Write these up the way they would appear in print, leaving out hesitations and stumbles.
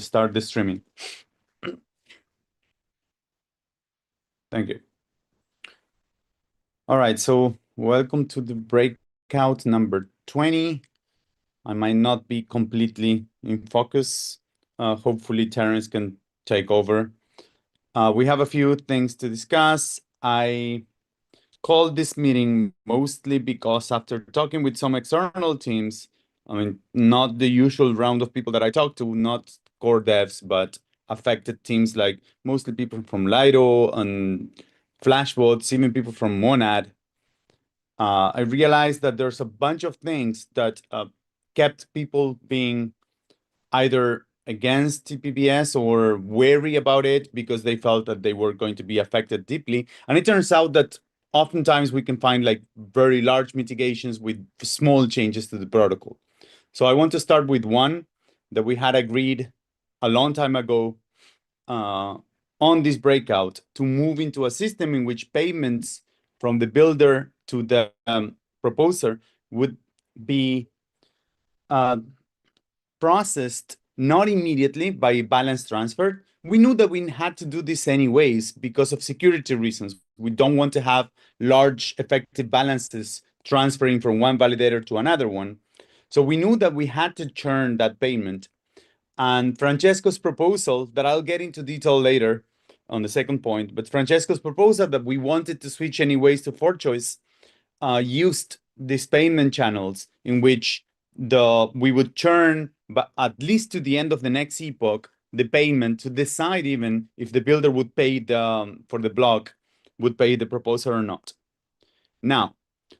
start the streaming. Thank you. All right, so welcome to the breakout number 20. I might not be completely in focus. Hopefully Terence can take over. We have a few things to discuss. I called this meeting mostly because after talking with some external teams, I mean, not the usual round of people that I talk to, not core devs, but affected teams like mostly people from Lido and Flashbots, even people from Monad. I realized that there's a bunch of things that kept people being either against ePBS or wary about it because they felt that they were going to be affected deeply. And it turns out that oftentimes we can find like very large mitigations with small changes to the protocol. So I want to start with one that we had agreed a long time ago on this breakout to move into a system in which payments from the builder to the proposer would be processed not immediately by balance transfer. We knew that we had to do this anyways because of security reasons. We don't want to have large effective balances transferring from one validator to another one. So we knew that we had to churn that payment. And Francesco's proposal, that I'll get into detail later on the second point, but Francesco's proposal that we wanted to switch anyways to for choice used these payment channels in which we would churn, but at least to the end of the next epoch, the payment to decide even if the builder would pay for the block, would pay the proposer or not. Now,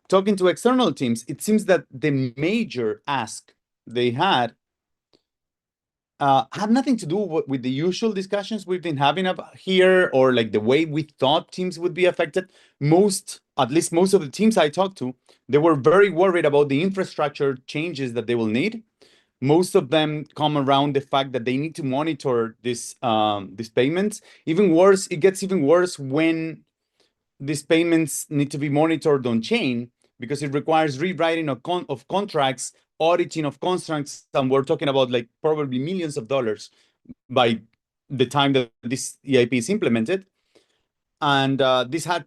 talking to external teams, it seems that the major ask they had nothing to do with the usual discussions we've been having up here or like the way we thought teams would be affected. At least most of the teams I talked to, they were very worried about the infrastructure changes that they will need. Most of them come around the fact that they need to monitor these payments. Even worse, it gets even worse when these payments need to be monitored on chain because it requires rewriting of contracts, auditing of contracts, and we're talking about like probably millions of dollars by the time that this EIP is implemented. And this had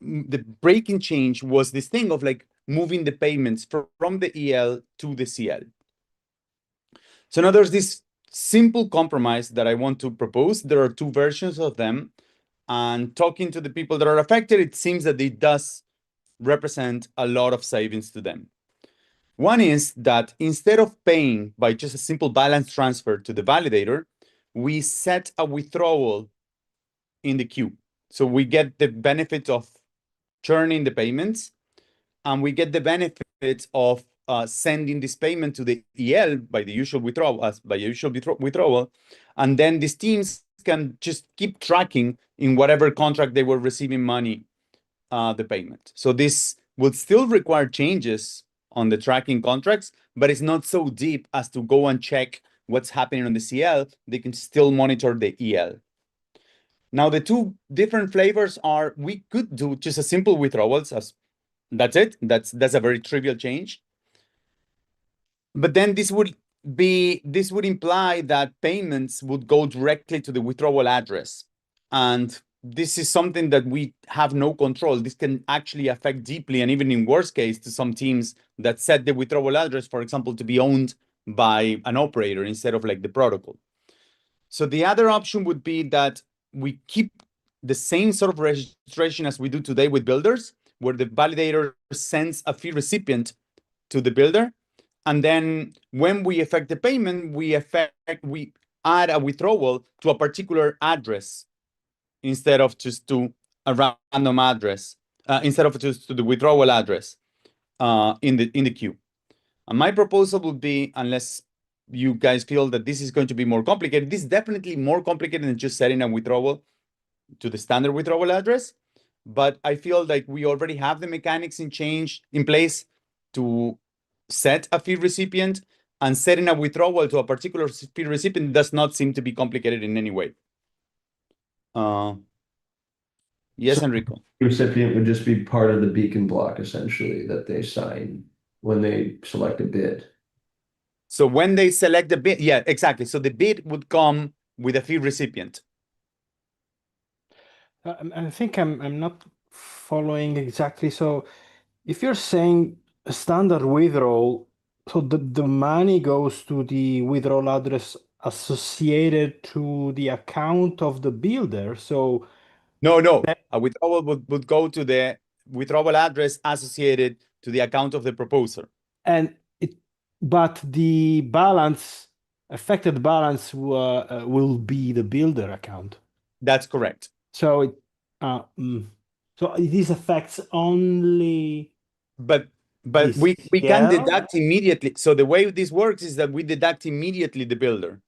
the breaking change was this thing of like moving the payments from the EL to the CL. So now there's this simple compromise that I want to propose. There are two versions of them. And talking to the people that are affected, it seems that it does represent a lot of savings to them. One is that instead of paying by just a simple balance transfer to the validator, we set a withdrawal in the queue. So we get the benefit of churning the payments, and we get the benefit of sending this payment to the EL by the usual withdrawal, and then these teams can just keep tracking in whatever contract they were receiving money, the payment. So this would still require changes on the tracking contracts, but it's not so deep as to go and check what's happening on the CL. They can still monitor the EL. Now, the two different flavors are, we could do just a simple withdrawals as that's it. That's a very trivial change. But then this would imply that payments would go directly to the withdrawal address. And this is something that we have no control. This can actually affect deeply, and even in worst case, to some teams that set the withdrawal address, for example, to be owned by an operator instead of like the protocol. So the other option would be that we keep the same sort of registration as we do today with builders, where the validator sends a fee recipient to the builder. And then when we effect the payment, we add a withdrawal to a particular address instead of just to a random address, instead of just to the withdrawal address in the queue. And my proposal would be, unless you guys feel that this is going to be more complicated, this is definitely more complicated than just setting a withdrawal to the standard withdrawal address. But I feel like we already have the mechanics in place to set a fee recipient, and setting a withdrawal to a particular fee recipient does not seem to be complicated in any way. Yes, So Enrico. the recipient would just be part of the beacon block essentially that they sign when they select a bid. So when they select the bid, yeah, exactly. So the bid would come with a fee recipient. I think I'm not following exactly. So if you're saying a standard withdrawal, so the money goes to the withdrawal address associated to the account of the builder. So No, that, a withdrawal would go to the withdrawal address associated to the account of the proposer. and it, but the balance, affected balance will be the builder account. That's correct. So so this affects only But the we can CL? deduct immediately. So the way this works is that we deduct immediately the builder.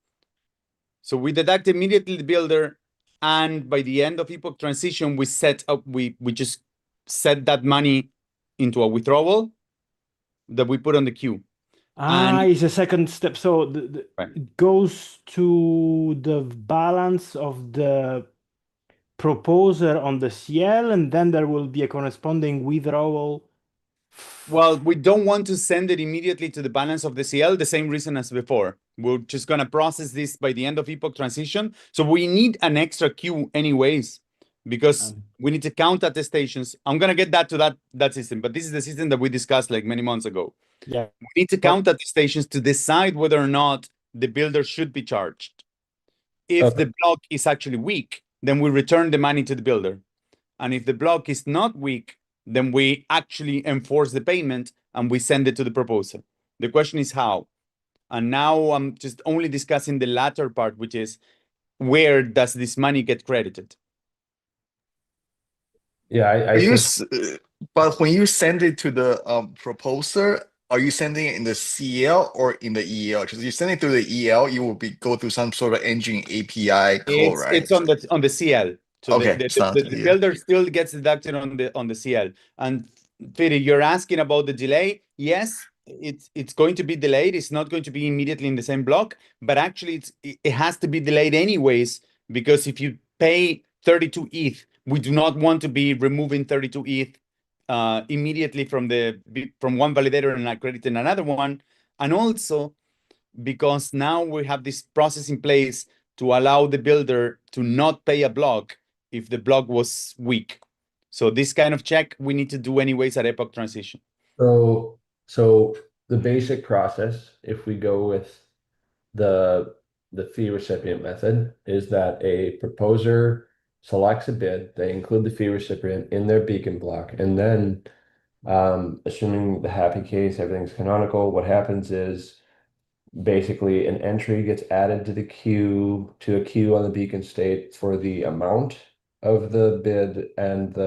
So we deduct immediately the builder, and by the end of epoch transition, we set up we just set that money into a withdrawal that we put on the queue. And It's a second step. So right. it goes to the balance of the proposer on the CL, and then there will be a corresponding withdrawal. Well, we don't want to send it immediately to the balance of the CL, the same reason as before. We're just going to process this by the end of epoch transition. So we need an extra queue anyways, because we need to count attestations. I'm going to get that to that system, but this is the system that we discussed like many months ago. Yeah. We need to count attestations to decide whether or not the builder should be charged. If the block is actually weak, then we return the money to the builder. And if the block is not weak, then we actually enforce the payment and we send it to the proposer. The question is how. And now I'm just only discussing the latter part, which is where does this money get credited? Yeah, I but when you send it to the proposer, are you sending it in the CL or in the EL? Because you send it to the EL, you will go through some sort of engine API call, right? It's on the CL. So Okay, the builder still gets deducted on the CL. And Fede, you're asking about the delay. Yes, it's going to be delayed. It's not going to be immediately in the same block, but actually it has to be delayed anyways, because if you pay 32 ETH, we do not want to be removing 32 ETH immediately from one validator and accrediting another one. And also because now we have this process in place to allow the builder to not pay a block if the block was weak. So this kind of check we need to do anyways at epoch transition. So the basic process, if we go with the fee recipient method, is that a proposer selects a bid, they include the fee recipient in their beacon block, and then assuming the happy case, everything's canonical, what happens is basically an entry gets added to a queue on the beacon state for the amount of the bid and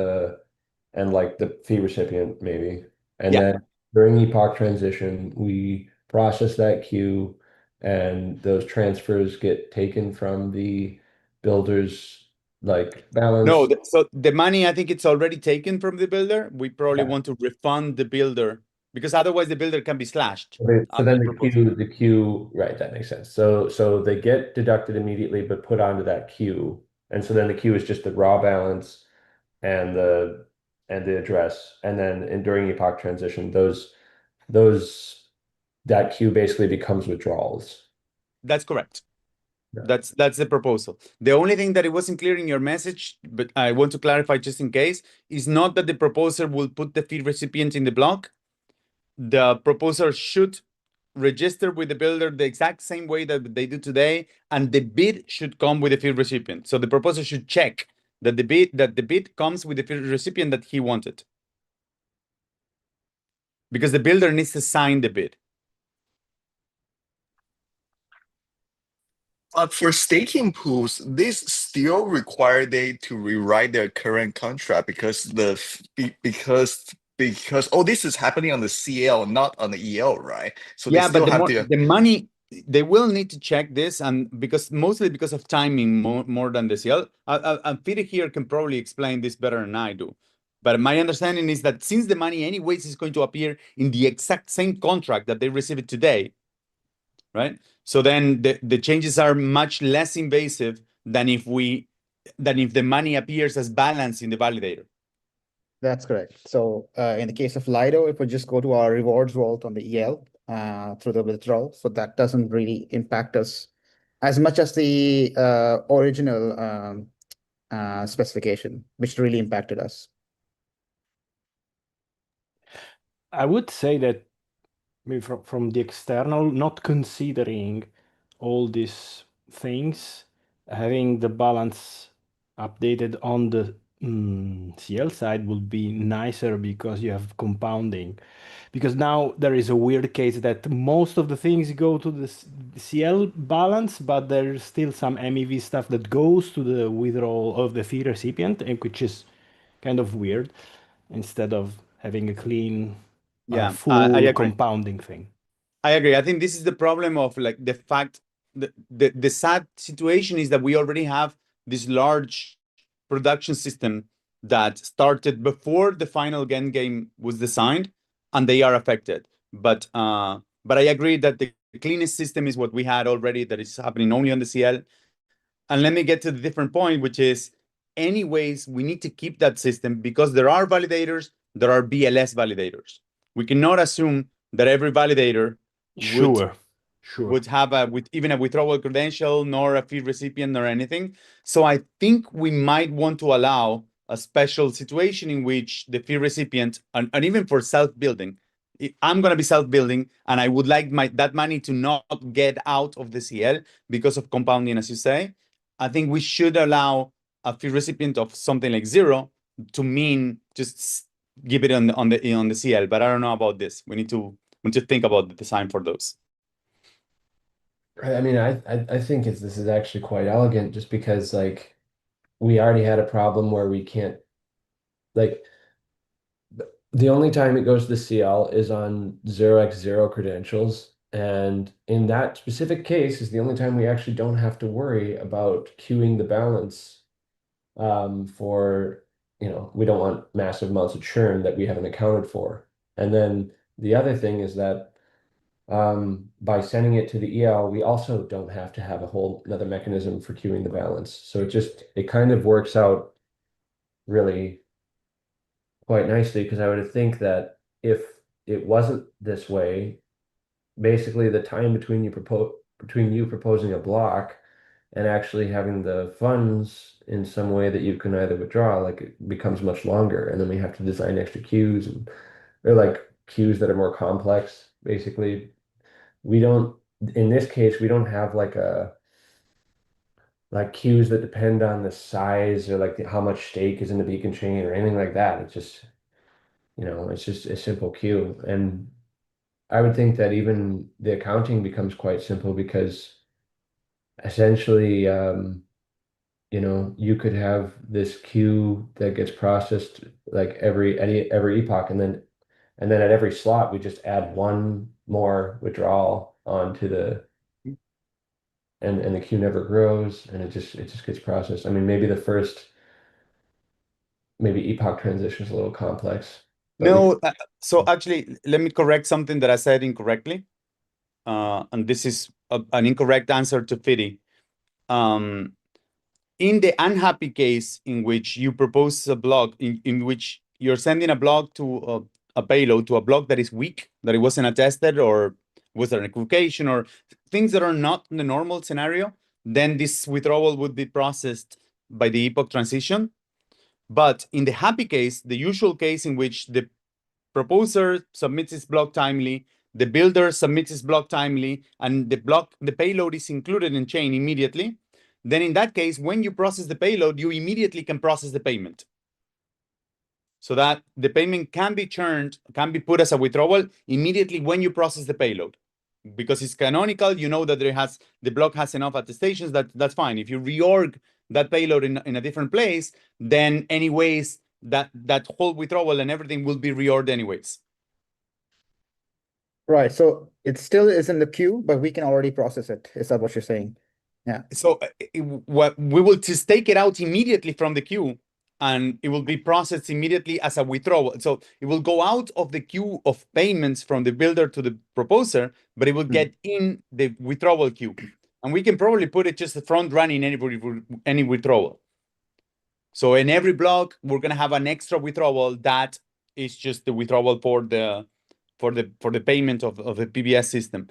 like the fee recipient maybe. And then during epoch transition, we process that queue and those transfers get taken from the builder's like balance. No, so the money, I think it's already taken from the builder. We probably want to refund the builder because otherwise the builder can be slashed. So then the queue, right, that makes sense. So they get deducted immediately, but put onto that queue. And so then the queue is just the raw balance and the address. And then during epoch transition, that queue basically becomes withdrawals. That's correct. Yeah. That's the proposal. The only thing that it wasn't clear in your message, but I want to clarify just in case, is not that the proposer will put the fee recipient in the block. The proposer should register with the builder the exact same way that they do today, and the bid should come with the fee recipient. So the proposer should check that the bid comes with the fee recipient that he wanted, because the builder needs to sign the bid. But for staking pools, this still require they to rewrite their current contract because this is happening on the CL, not on the EL, right? So Yeah, they still but have to the money, they will need to check this, and mostly because of timing more than the CL. Peter here can probably explain this better than I do. But my understanding is that since the money anyways is going to appear in the exact same contract that they received today, right? So then the changes are much less invasive than if the money appears as balance in the validator. That's correct. So in the case of Lido, if we just go to our rewards vault on the EL, through the withdrawal. So that doesn't really impact us as much as the original specification, which really impacted us. I would say that maybe from the external, not considering all these things, having the balance updated on the CL side would be nicer because you have compounding. Because now there is a weird case that most of the things go to the CL balance, but there's still some MEV stuff that goes to the withdrawal of the fee recipient, and which is kind of weird, instead of having a clean, Yeah, full I agree. compounding thing. I agree. I think this is the problem of like the fact the sad situation is that we already have this large production system that started before the final end game was designed, and they are affected. But I agree that the cleanest system is what we had already, that is happening only on the CL. And let me get to the different point, which is, anyways, we need to keep that system because there are validators, there are BLS validators. We cannot assume that every validator would have even a withdrawal credential, nor a fee recipient, nor anything. So I think we might want to allow a special situation in which the fee recipient, and even for self-building, I'm going to be self-building, and I would like that money to not get out of the CL because of compounding, as you say. I think we should allow a fee recipient of something like 0 to mean just give it on the CL. But I don't know about this. We need to think about the design for those. I mean, I think this is actually quite elegant, just because like we already had a problem where we can't, like, the only time it goes to the CL is on 0x0 credentials. And in that specific case is the only time we actually don't have to worry about queuing the balance for, we don't want massive amounts of churn that we haven't accounted for. And then the other thing is that by sending it to the EL, we also don't have to have a whole another mechanism for queuing the balance. So it kind of works out really quite nicely, because I would think that if it wasn't this way, basically the time between you proposing a block and actually having the funds in some way that you can either withdraw, like, it becomes much longer, and then we have to design extra queues, and they're like queues that are more complex. Basically, in this case, we don't have like queues that depend on the size or like how much stake is in the beacon chain or anything like that. It's just, it's just a simple queue. And I would think that even the accounting becomes quite simple, because essentially, you could have this queue that gets processed like every epoch, and then at every slot we just add one more withdrawal onto and the queue never grows, and it just gets processed. I mean, maybe the first epoch transition is a little complex. No, so actually, let me correct something that I said incorrectly. And this is an incorrect answer to Fiddy. In the unhappy case in which you propose a block, in which you're sending a block to a payload to a block that is weak, that it wasn't attested, or was there an equivocation, or things that are not in the normal scenario, then this withdrawal would be processed by the epoch transition. But in the happy case, the usual case in which the proposer submits its block timely, the builder submits its block timely, and the payload is included in chain immediately, then in that case, when you process the payload, you immediately can process the payment. So that the payment can be churned, can be put as a withdrawal immediately when you process the payload. Because it's canonical, you know that the block has enough attestations, that's fine. If you reorg that payload in a different place, then anyways, that whole withdrawal and everything will be reordered anyways. Right. So it still is in the queue, but we can already process it. Is that what you're saying? Yeah. So what we will just take it out immediately from the queue, and it will be processed immediately as a withdrawal. So it will go out of the queue of payments from the builder to the proposer, but it will get in the withdrawal queue. And we can probably put it just front running any withdrawal. So in every block, we're going to have an extra withdrawal that is just the withdrawal for for the payment of the PBS system.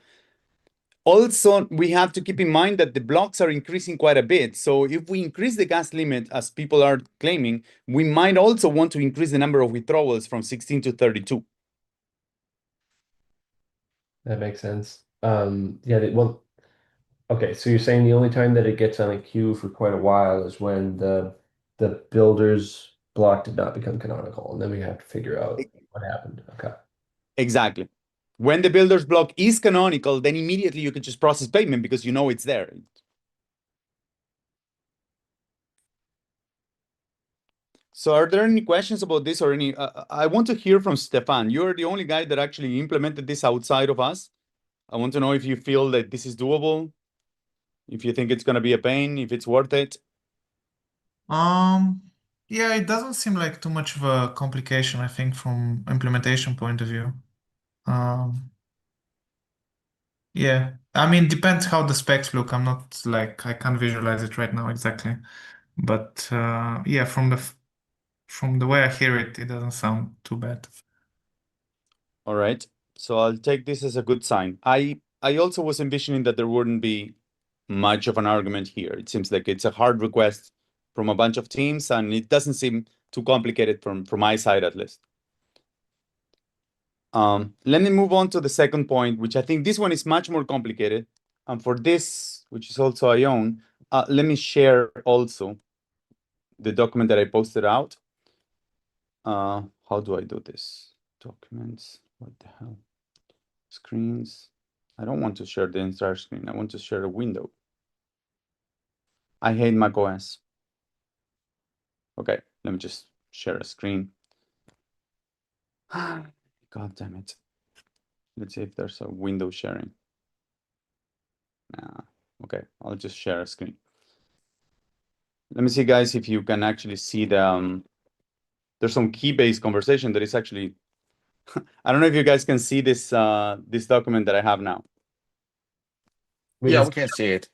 Also, we have to keep in mind that the blocks are increasing quite a bit. So if we increase the gas limit, as people are claiming, we might also want to increase the number of withdrawals from 16 to 32. That makes sense. Well, okay, so you're saying the only time that it gets on a queue for quite a while is when the builder's block did not become canonical, and then we have to figure out what happened. Okay. Exactly. When the builder's block is canonical, then immediately you can just process payment because you know it's there. So are there any questions about this or any? I want to hear from Stefan. You're the only guy that actually implemented this outside of us. I want to know if you feel that this is doable, if you think it's going to be a pain, if it's worth it. Yeah, it doesn't seem like too much of a complication, I think, from implementation point of view. Yeah, I mean, depends how the specs look. I'm not like, I can't visualize it right now exactly. But yeah, from the way I hear it, it doesn't sound too bad. All right. So I'll take this as a good sign. I also was envisioning that there wouldn't be much of an argument here. It seems like it's a hard request from a bunch of teams, and it doesn't seem too complicated from my side at least. Let me move on to the second point, which I think this one is much more complicated. And for this, which is also I own, let me share also the document that I posted out. How do I do this? Documents, what the hell? Screens. I don't want to share the entire screen. I want to share a window. I hate macOS. Okay, let me just share a screen. God damn it. Let's see if there's a window sharing. Nah. Okay, I'll just share a screen. Let me see, guys, if you can actually see the there's some key-based conversation that is actually I don't know if you guys can see this this document that I have now. Yeah, we can see it.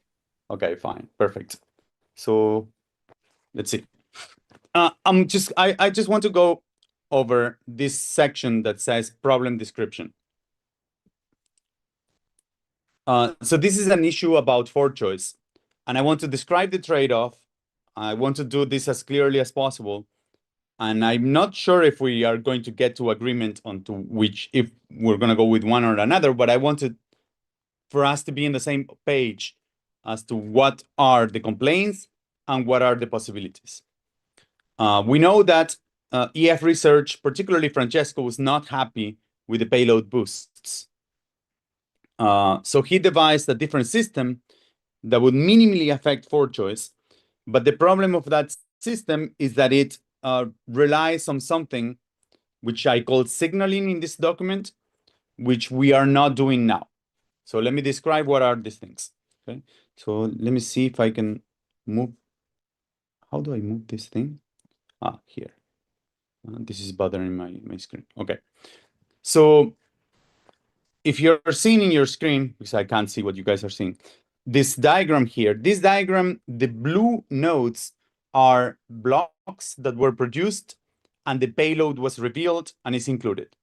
Okay, fine, perfect. So let's see. I just want to go over this section that says problem description. So this is an issue about for choice, and I want to describe the trade-off. I want to do this as clearly as possible. And I'm not sure if we are going to get to agreement on to which, if we're going to go with one or another, but I wanted for us to be in the same page as to what are the complaints and what are the possibilities. We know that EF research, particularly Francesco, was not happy with the payload boosts. So he devised a different system that would minimally affect for choice. But the problem of that system is that it relies on something which I call signaling in this document, which we are not doing now. So let me describe what are these things. Okay. So let me see if I can move. How do I move this thing? Here. This is bothering my screen. Okay. So if you're seeing in your screen, because I can't see what you guys are seeing, this diagram here, this diagram, the blue nodes are blocks that were produced and the payload was revealed and is included.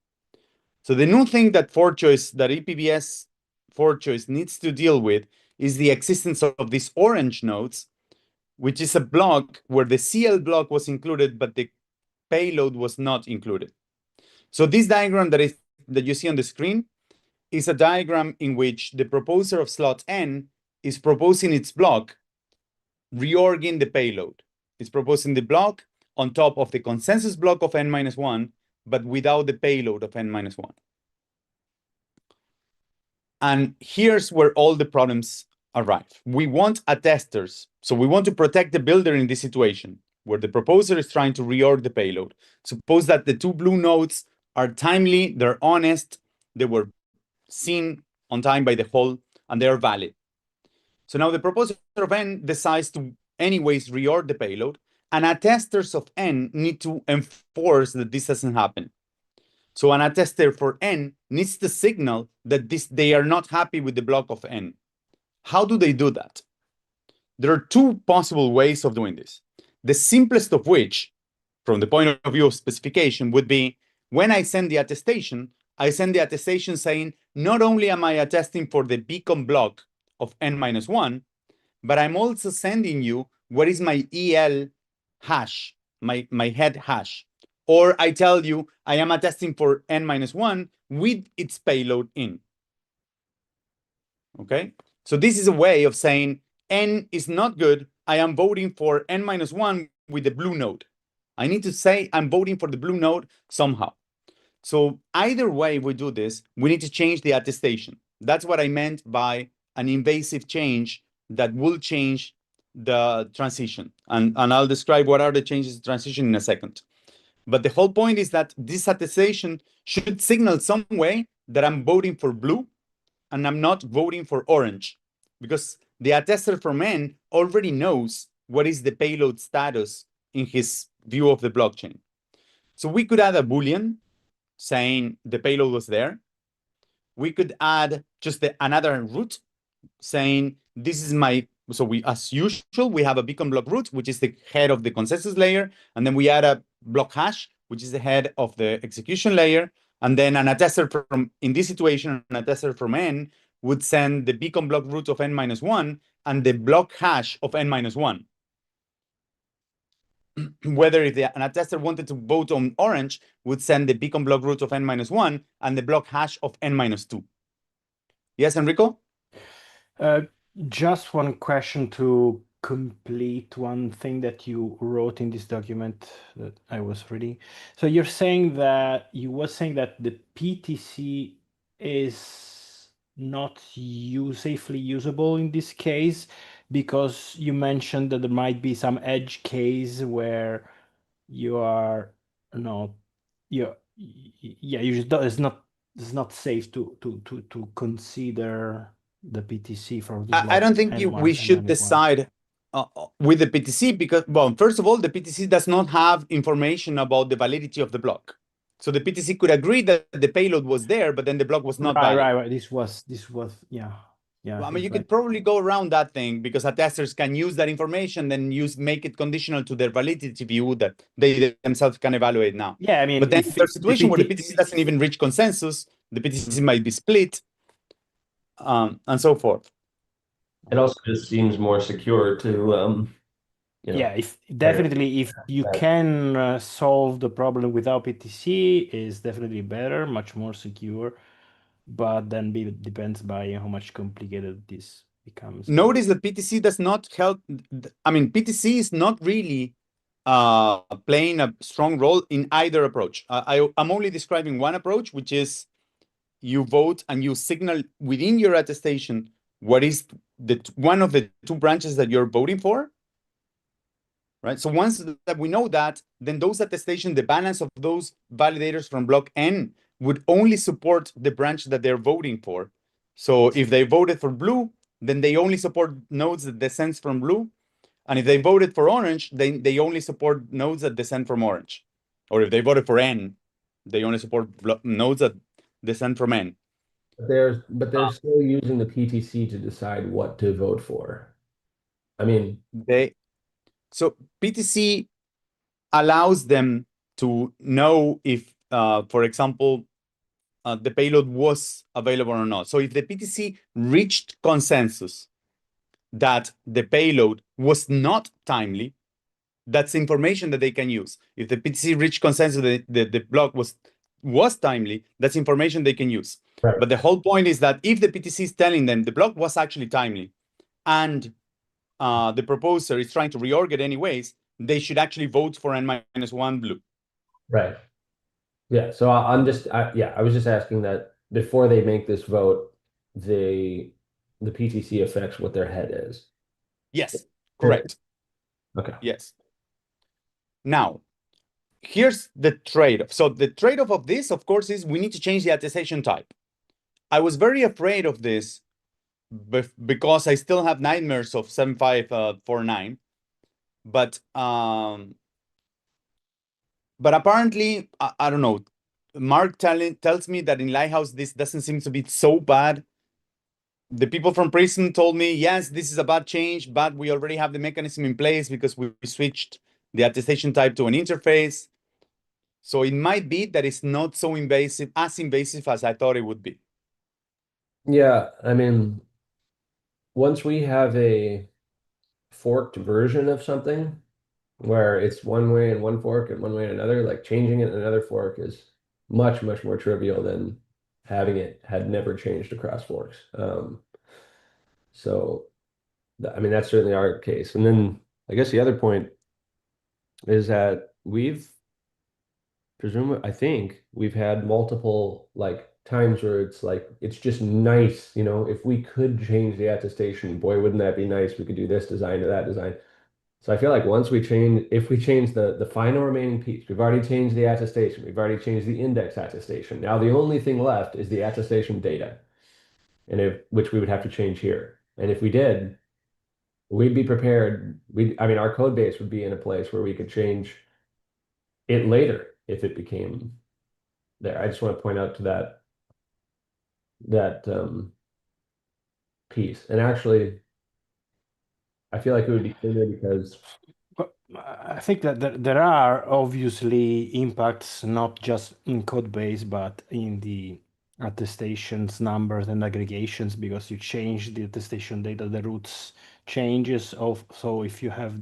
So the new thing that ePBS for choice needs to deal with is the existence of these orange nodes, which is a block where the CL block was included, but the payload was not included. So this diagram that you see on the screen is a diagram in which the proposer of slot N is proposing its block, reorging the payload. It's proposing the block on top of the consensus block of N-1, but without the payload of N-1. And here's where all the problems arrive. We want attesters. So we want to protect the builder in this situation where the proposer is trying to reorg the payload. Suppose that the two blue nodes are timely, they're honest, they were seen on time by the whole, and they are valid. So now the proposer of N decides to anyways reorg the payload, and attesters of N need to enforce that this doesn't happen. So an attester for N needs to signal that they are not happy with the block of N. How do they do that? There are two possible ways of doing this. The simplest of which, from the point of view of specification, would be when I send the attestation, I send the attestation saying, not only am I attesting for the beacon block of n-1, but I'm also sending you what is my EL hash, my head hash. Or I tell you, I am attesting for n-1 with its payload in. Okay? So this is a way of saying n is not good. I am voting for n-1 with the blue node. I need to say I'm voting for the blue node somehow. So either way we do this, we need to change the attestation. That's what I meant by an invasive change that will change the transition. And I'll describe what are the changes to transition in a second. But the whole point is that this attestation should signal some way that I'm voting for blue and I'm not voting for orange, because the attester from N already knows what is the payload status in his view of the blockchain. So we could add a Boolean saying the payload was there. We could add just another root saying this is my, so we, as usual, we have a beacon block root, which is the head of the consensus layer. And then we add a block hash, which is the head of the execution layer. And then an attester from, in this situation, an attester from N would send the beacon block root of n-1 and the block hash of n-1. Whether if an attester wanted to vote on orange, would send the beacon block root of n-1 and the block hash of n-2. Yes, Enrico? Just one question to complete one thing that you wrote in this document that I was reading. So you're saying that the PTC is not safely usable in this case because you mentioned that there might be some edge case where you are not it's not safe to consider the PTC for the I don't think N1 we should and N-1. decide with the PTC because, well, first of all, the PTC does not have information about the validity of the block. So the PTC could agree that the payload was there, but then the block was not valid. Right. This was, yeah. Well, I mean, you could probably go around that thing because attesters can use that information, then make it conditional to their validity view that they themselves can evaluate now. Yeah, I mean, but then there's a situation where the PTC doesn't even reach consensus, the PTC might be split, and so forth. It also just seems more secure to, yeah, if you can solve the problem without PTC, is definitely better, much more secure. But then it depends by how much complicated this becomes. Notice that PTC does not help. I mean, PTC is not really playing a strong role in either approach. I'm only describing one approach, which is you vote and you signal within your attestation what is one of the two branches that you're voting for. Right. So once that we know that, then those attestations, the balance of those validators from block N would only support the branch that they're voting for. So if they voted for blue, then they only support nodes that descend from blue. And if they voted for orange, then they only support nodes that descend from orange. Or if they voted for N, they only support nodes that descend from N. But they're still using the PTC to decide what to vote for. I mean, so PTC allows them to know if, for example, the payload was available or not. So if the PTC reached consensus that the payload was not timely, that's information that they can use. If the PTC reached consensus that the block was timely, that's information they can use. Right. But the whole point is that if the PTC is telling them the block was actually timely and the proposer is trying to reorg it anyways, they should actually vote for n-1 blue. Right. Yeah. So I was just asking that before they make this vote, the PTC affects what their head is. Yes, correct. Okay. Yes. Now, here's the trade-off. So the trade-off of this, of course, is we need to change the attestation type. I was very afraid of this because I still have nightmares of 7549. But apparently, I don't know. Mark tells me that in Lighthouse, this doesn't seem to be so bad. The people from Prism told me, yes, this is a bad change, but we already have the mechanism in place because we switched the attestation type to an interface. So it might be that it's not so invasive as I thought it would be. Yeah, I mean, once we have a forked version of something where it's one way in one fork and one way in another, like changing it in another fork is much, much more trivial than having it had never changed across forks. So, I mean, that's certainly our case. And then I guess the other point is that I think we've had multiple like times where it's like it's just nice, you know, if we could change the attestation, boy, wouldn't that be nice? We could do this design to that design. So I feel like if we change the final remaining piece, we've already changed the attestation, we've already changed the index attestation. Now the only thing left is the attestation data, which we would have to change here. And if we did, we'd be prepared. I mean, our code base would be in a place where we could change it later if it became there. I just want to point out to that piece. And actually, I feel like it would be cleaner because But I think that there are obviously impacts not just in code base, but in the attestations, numbers, and aggregations, because you change the attestation data, the roots changes of. So if you have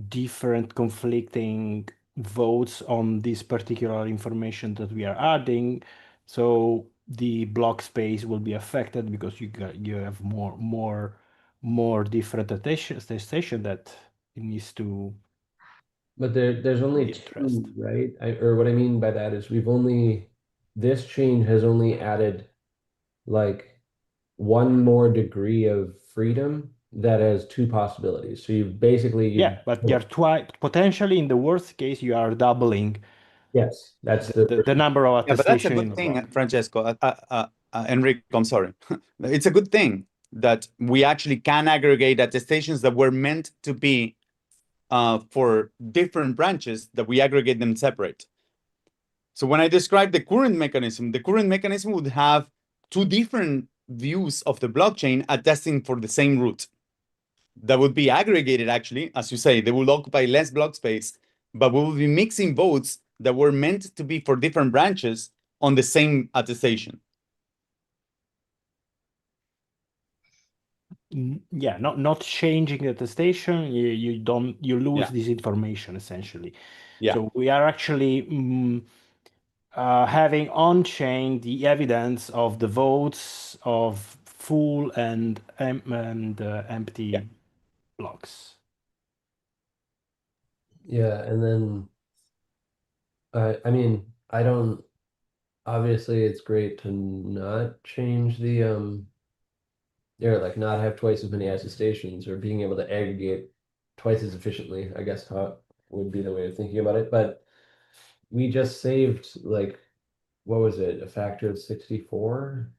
different conflicting votes on this particular information that we are adding, so the block space will be affected because you have more different attestation that it needs to but there's only be addressed. two, right? Or what I mean by that is this change has only added like one more degree of freedom that has two possibilities. So Yeah, but you're potentially in the worst case you are doubling yes, that's the number of Yeah, but that's a attestation in good a thing, block. Francesco. Enrico, I'm sorry. It's a good thing that we actually can aggregate attestations that were meant to be for different branches, that we aggregate them separate. So when I describe the current mechanism would have two different views of the blockchain attesting for the same root. That would be aggregated, actually, as you say, they will occupy less block space, but we will be mixing votes that were meant to be for different branches on the same attestation. Yeah, not changing the attestation, you lose Yeah. this information essentially. Yeah. So we are actually having on-chain the evidence of the votes of full and empty Yeah. blocks. Yeah, and then I mean, obviously it's great to not change like not have twice as many attestations or being able to aggregate twice as efficiently, I guess would be the way of thinking about it. But we just saved like, what was it, a factor of 64?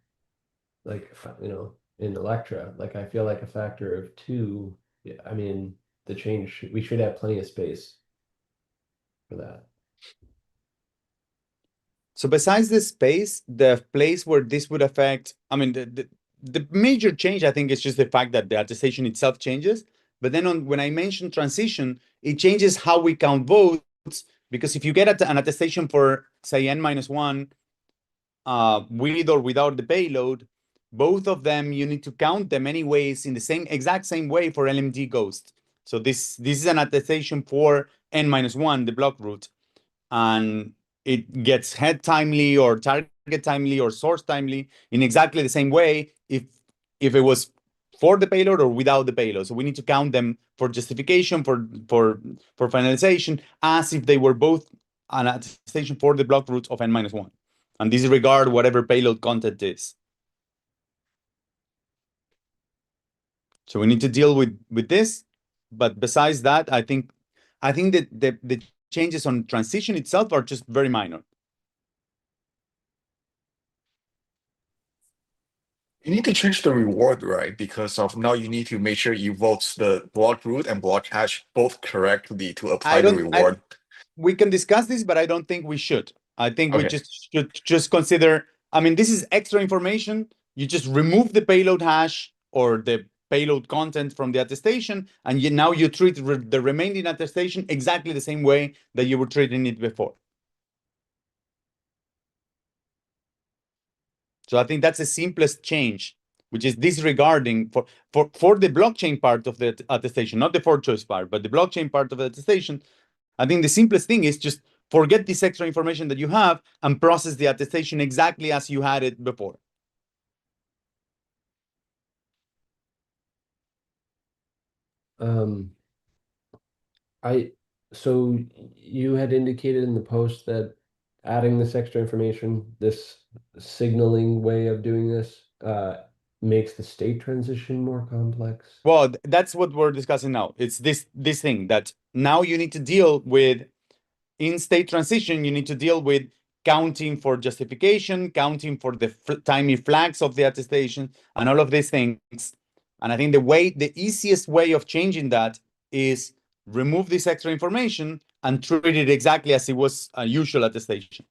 Like, in Electra, like I feel like a factor of 2. Yeah, I mean, we should have plenty of space for that. So besides the space, the place where this would affect, I mean, the major change, I think, is just the fact that the attestation itself changes. But then when I mention transition, it changes how we count votes, because if you get an attestation for, say, n-1, with or without the payload, both of them, you need to count them anyways in the exact same way for LMD Ghost. So this is an attestation for n-1, the block root, and it gets head timely or target timely or source timely in exactly the same way if it was for the payload or without the payload. So we need to count them for justification, for finalization, as if they were both an attestation for the block roots of n-1, and disregard whatever payload content is. So we need to deal with this. But besides that, I think that the changes on transition itself are just very minor. You need to change the reward, right? Because of now you need to make sure you vote the block root and block hash both correctly to apply the reward. We can discuss this, but I don't think we should. I think we Okay. just should consider, I mean, this is extra information. You just remove the payload hash or the payload content from the attestation, and now you treat the remaining attestation exactly the same way that you were treating it before. So I think that's the simplest change, which is disregarding for the blockchain part of the attestation, not the for choice part, but the blockchain part of the attestation. I think the simplest thing is just forget this extra information that you have and process the attestation exactly as you had it before. So you had indicated in the post that adding this extra information, this signaling way of doing this, makes the state transition more complex. Well, that's what we're discussing now. It's this thing that now you need to deal with in state transition. You need to deal with counting for justification, counting for the tiny flags of the attestation, and all of these things. And I think the easiest way of changing that is remove this extra information and treat it exactly as it was a usual attestation.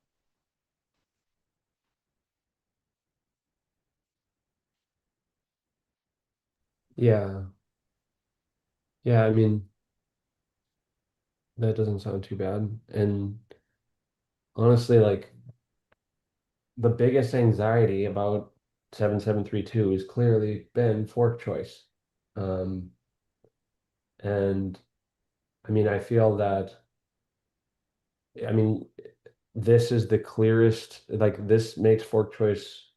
Yeah. Yeah, I mean, that doesn't sound too bad. And honestly, like the biggest anxiety about 7732 has clearly been fork choice. And I mean, I feel that, I mean, this is the clearest, like this makes fork choice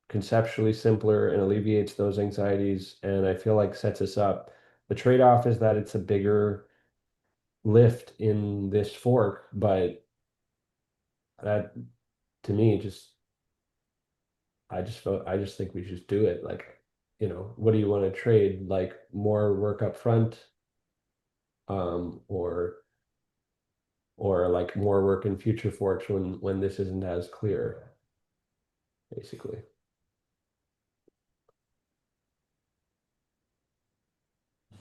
conceptually simpler and alleviates those anxieties. And I feel like sets us up. The trade-off is that it's a bigger lift in this fork, but that to me I just think we just do it. Like, you know, what do you want to trade? Like more work up front, or like more work in future forks when this isn't as clear, basically.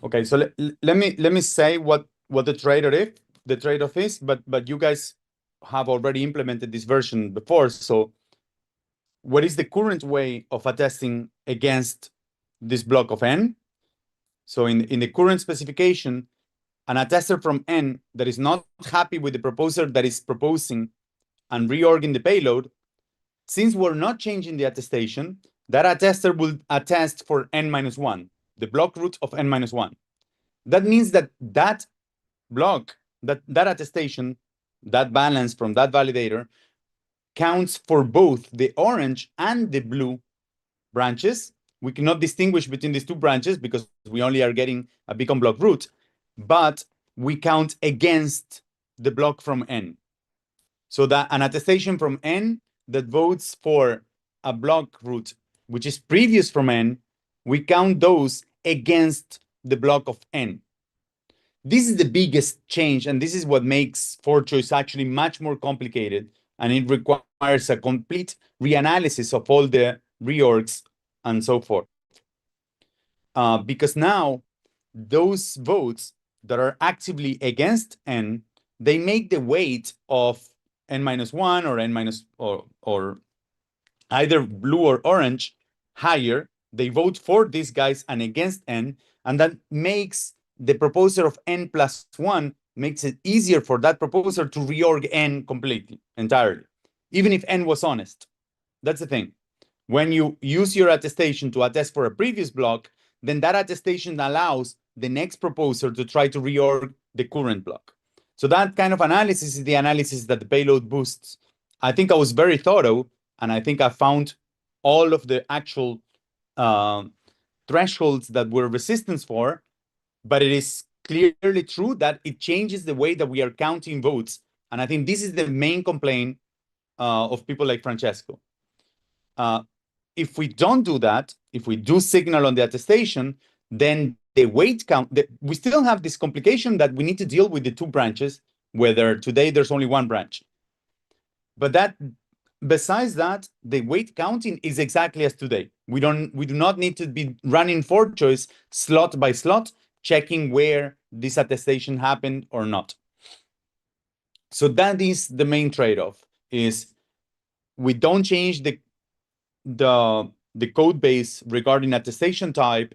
Okay, so let me say what the trade-off is, but you guys have already implemented this version before. So what is the current way of attesting against this block of N? So in the current specification, an attester from N that is not happy with the proposer that is proposing and reorging the payload, since we're not changing the attestation, that attester will attest for N-1, the block root of N-1. That means that that block, that attestation, that balance from that validator counts for both the orange and the blue branches. We cannot distinguish between these two branches because we only are getting a beacon block root, but we count against the block from N. So that an attestation from N that votes for a block root, which is previous from N, we count those against the block of N. This is the biggest change, and this is what makes for choice actually much more complicated, and it requires a complete reanalysis of all the reorgs and so forth. Because now those votes that are actively against N, they make the weight of N-1 or N- or either blue or orange higher. They vote for these guys and against N, and that makes the proposer of N+1 makes it easier for that proposer to reorg N completely, entirely, even if N was honest. That's the thing. When you use your attestation to attest for a previous block, then that attestation allows the next proposer to try to reorg the current block. So that kind of analysis is the analysis that the payload boosts. I think I was very thorough, and I think I found all of the actual thresholds that we're resistance for, but it is clearly true that it changes the way that we are counting votes. And I think this is the main complaint of people like Francesco. If we don't do that, if we do signal on the attestation, then the weight count, we still have this complication that we need to deal with the two branches, whether today there's only one branch. But that, besides that, the weight counting is exactly as today. We do not need to be running for choice slot by slot, checking where this attestation happened or not. So that is the main trade-off, is we don't change the code base regarding attestation type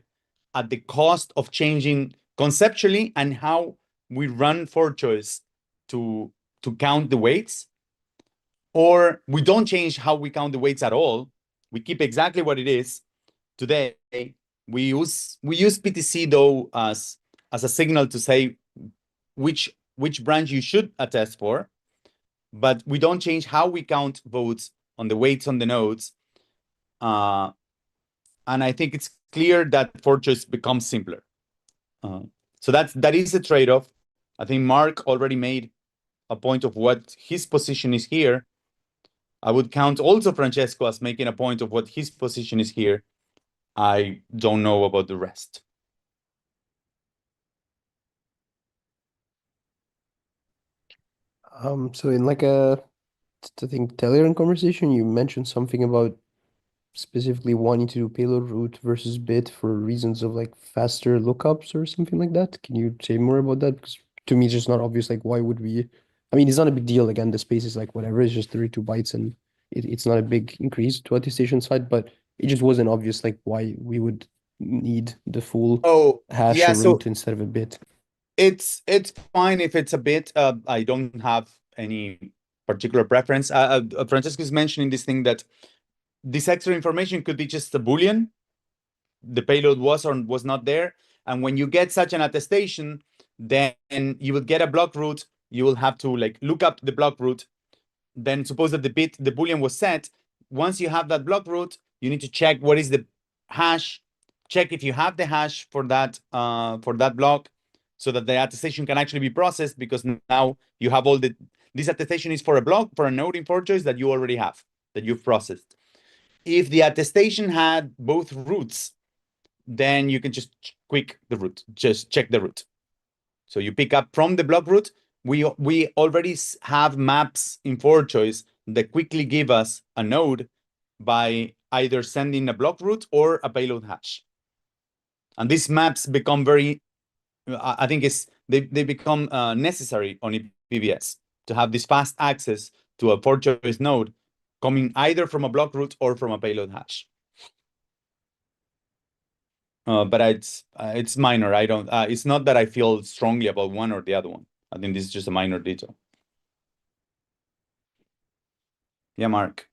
at the cost of changing conceptually and how we run for choice to count the weights, or we don't change how we count the weights at all, We keep exactly what it is. Today, we use PTC though as a signal to say which branch you should attest for, but we don't change how we count votes on the weights on the nodes. And I think it's clear that for choice becomes simpler. So that is a trade-off. I think Mark already made a point of what his position is here. I would count also Francesco as making a point of what his position is here. I don't know about the rest. So in like I think Telegram conversation, you mentioned something about specifically wanting to do payload route versus bit for reasons of like faster lookups or something like that. Can you say more about that? Because to me, it's just not obvious. Like, why would we? I mean, it's not a big deal. Again, the space is like whatever. It's just 32 bytes, and it's not a big increase to attestation side. But it just wasn't obvious like why we would need the full hash yeah, or so route instead of a bit. it's fine if it's a bit. I don't have any particular preference. Francesco is mentioning this thing that this extra information could be just a Boolean. The payload was or was not there. And when you get such an attestation, then you will get a block route. You will have to like look up the block route. Then suppose that the Boolean was set. Once you have that block route, you need to check what is the hash, check if you have the hash for that block, so that the attestation can actually be processed, because now you have all this attestation is for a block, for a node in ForChoice that you already have, that you've processed. If the attestation had both routes, then you can just just check the route. So you pick up from the block route. We already have maps in ForChoice that quickly give us a node by either sending a block route or a payload hash. And these maps become very, I think they become necessary on ePBS to have this fast access to a ForChoice node coming either from a block route or from a payload hash. But it's minor. I don't. It's not that I feel strongly about one or the other one. I think this is just a minor detail. Yeah, Mark.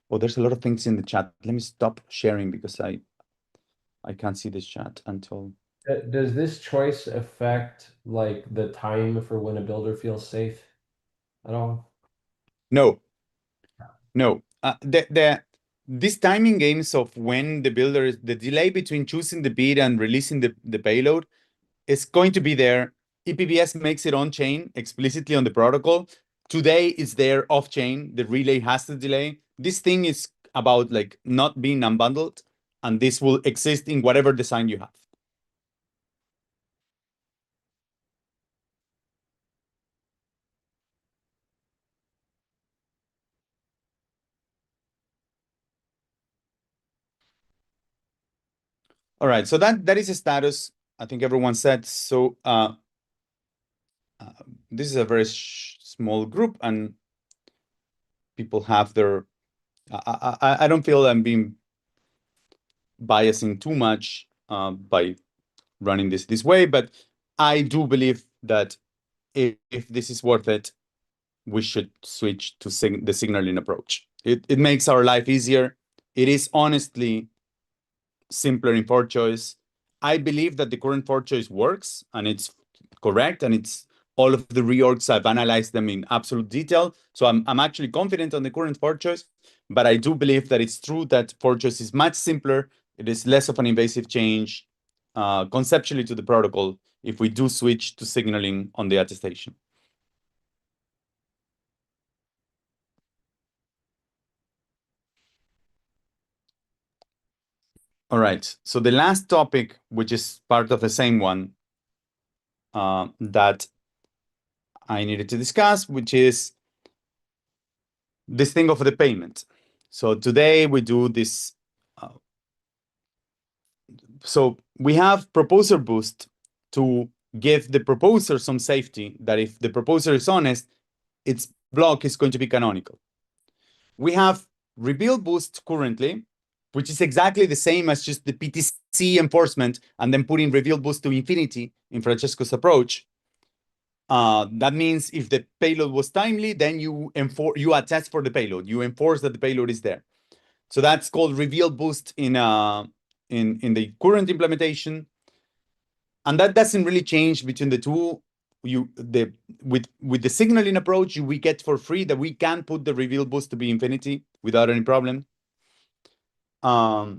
Oh, there's a lot of things in the chat. Let me stop sharing because I can't see this chat until. Does this choice affect like the time for when a builder feels safe at all? No. These timing games of when the delay between choosing the bid and releasing the payload is going to be there. ePBS makes it on chain explicitly on the protocol. Today it's there off chain. The relay has the delay. This thing is about like not being unbundled, and this will exist in whatever design you have. All right, so that is a status. I think everyone said so. This is a very small group, and people have their. I don't feel I'm being biasing too much by running this way, but I do believe that if this is worth it, we should switch to the signaling approach. It makes our life easier. It is honestly simpler in ForChoice. I believe that the current ForChoice works and it's correct, and it's all of the reorgs, I've analyzed them in absolute detail. So I'm actually confident on the current ForChoice, but I do believe that it's true that ForChoice is much simpler. It is less of an invasive change conceptually to the protocol if we do switch to signaling on the attestation. All right, so the last topic, which is part of the same one that I needed to discuss, which is this thing of the payment. So today we do this. So we have proposer boost to give the proposer some safety that if the proposer is honest, its block is going to be canonical. We have reveal boost currently, which is exactly the same as just the PTC enforcement and then putting reveal boost to infinity in Francesco's approach. That means if the payload was timely, then you attest for the payload. You enforce that the payload is there. So that's called reveal boost in the current implementation. And that doesn't really change between the two. With the signaling approach, we get for free that we can put the reveal boost to be infinity without any problem. But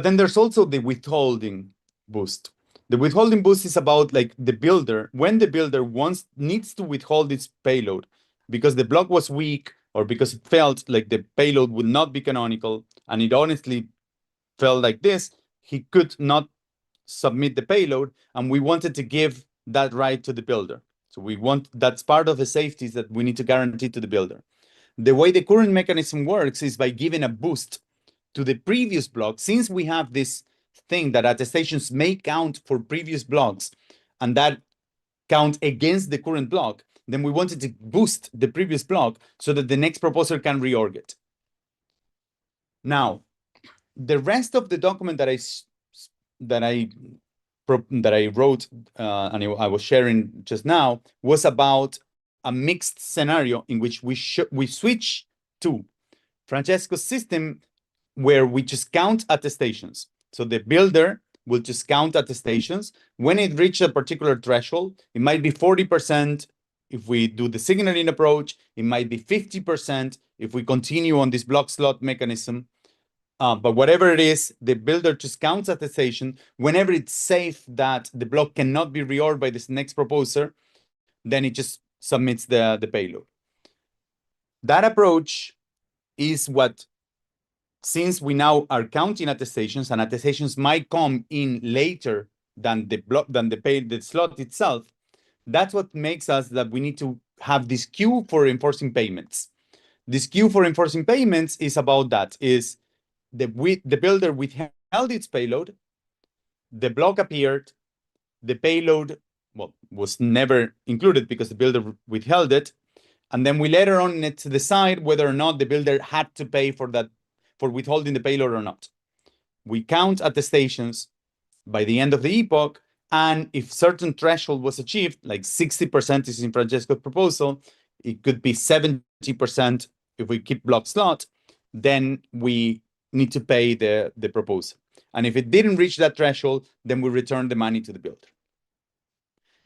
then there's also the withholding boost. The withholding boost is about like the builder, when the builder needs to withhold its payload because the block was weak or because it felt like the payload would not be canonical, and it honestly felt like this, he could not submit the payload, and we wanted to give that right to the builder. So that's part of the safeties that we need to guarantee to the builder. The way the current mechanism works is by giving a boost to the previous block. Since we have this thing that attestations may count for previous blocks and that count against the current block, then we wanted to boost the previous block so that the next proposer can reorg it. Now, the rest of the document that I wrote and I was sharing just now was about a mixed scenario in which we switch to Francesco's system where we just count attestations. So the builder will just count attestations. When it reaches a particular threshold, it might be 40% if we do the signaling approach, it might be 50% if we continue on this block slot mechanism. But whatever it is, the builder just counts attestation. Whenever it's safe that the block cannot be reorged by this next proposer, then it just submits the payload. That approach is what, since we now are counting attestations, and attestations might come in later than the slot itself, that's what makes us that we need to have this queue for enforcing payments. This queue for enforcing payments is about that, is the builder withheld its payload, the block appeared, the payload was never included because the builder withheld it, and then we later on need to decide whether or not the builder had to pay for withholding the payload or not. We count attestations by the end of the epoch, and if certain threshold was achieved, like 60% is in Francesco's proposal, it could be 70% if we keep block slot, then we need to pay the proposer. And if it didn't reach that threshold, then we return the money to the builder.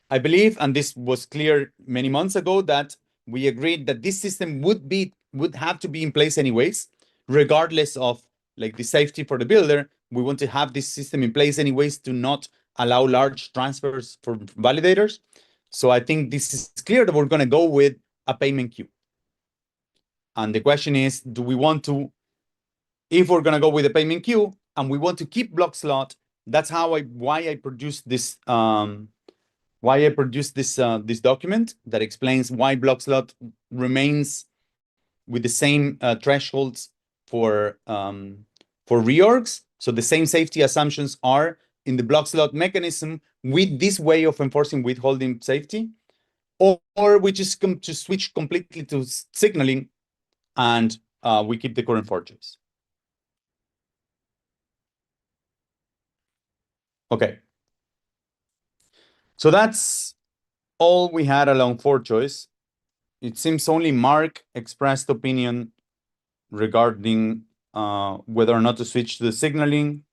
I believe, and this was clear many months ago, that we agreed that this system would have to be in place anyways, regardless of like the safety for the builder. We want to have this system in place anyways to not allow large transfers for validators. So I think this is clear that we're going to go with a payment queue. And the question is, do we want to, if we're going to go with a payment queue and we want to keep block slot, that's why I produced this this document that explains why block slot remains with the same thresholds for reorgs. So the same safety assumptions are in the block slot mechanism with this way of enforcing withholding safety, or we just to switch completely to signaling and we keep the current forgeries. Okay. So that's all we had along for choice. It seems only Mark expressed opinion regarding whether or not to switch to the signaling.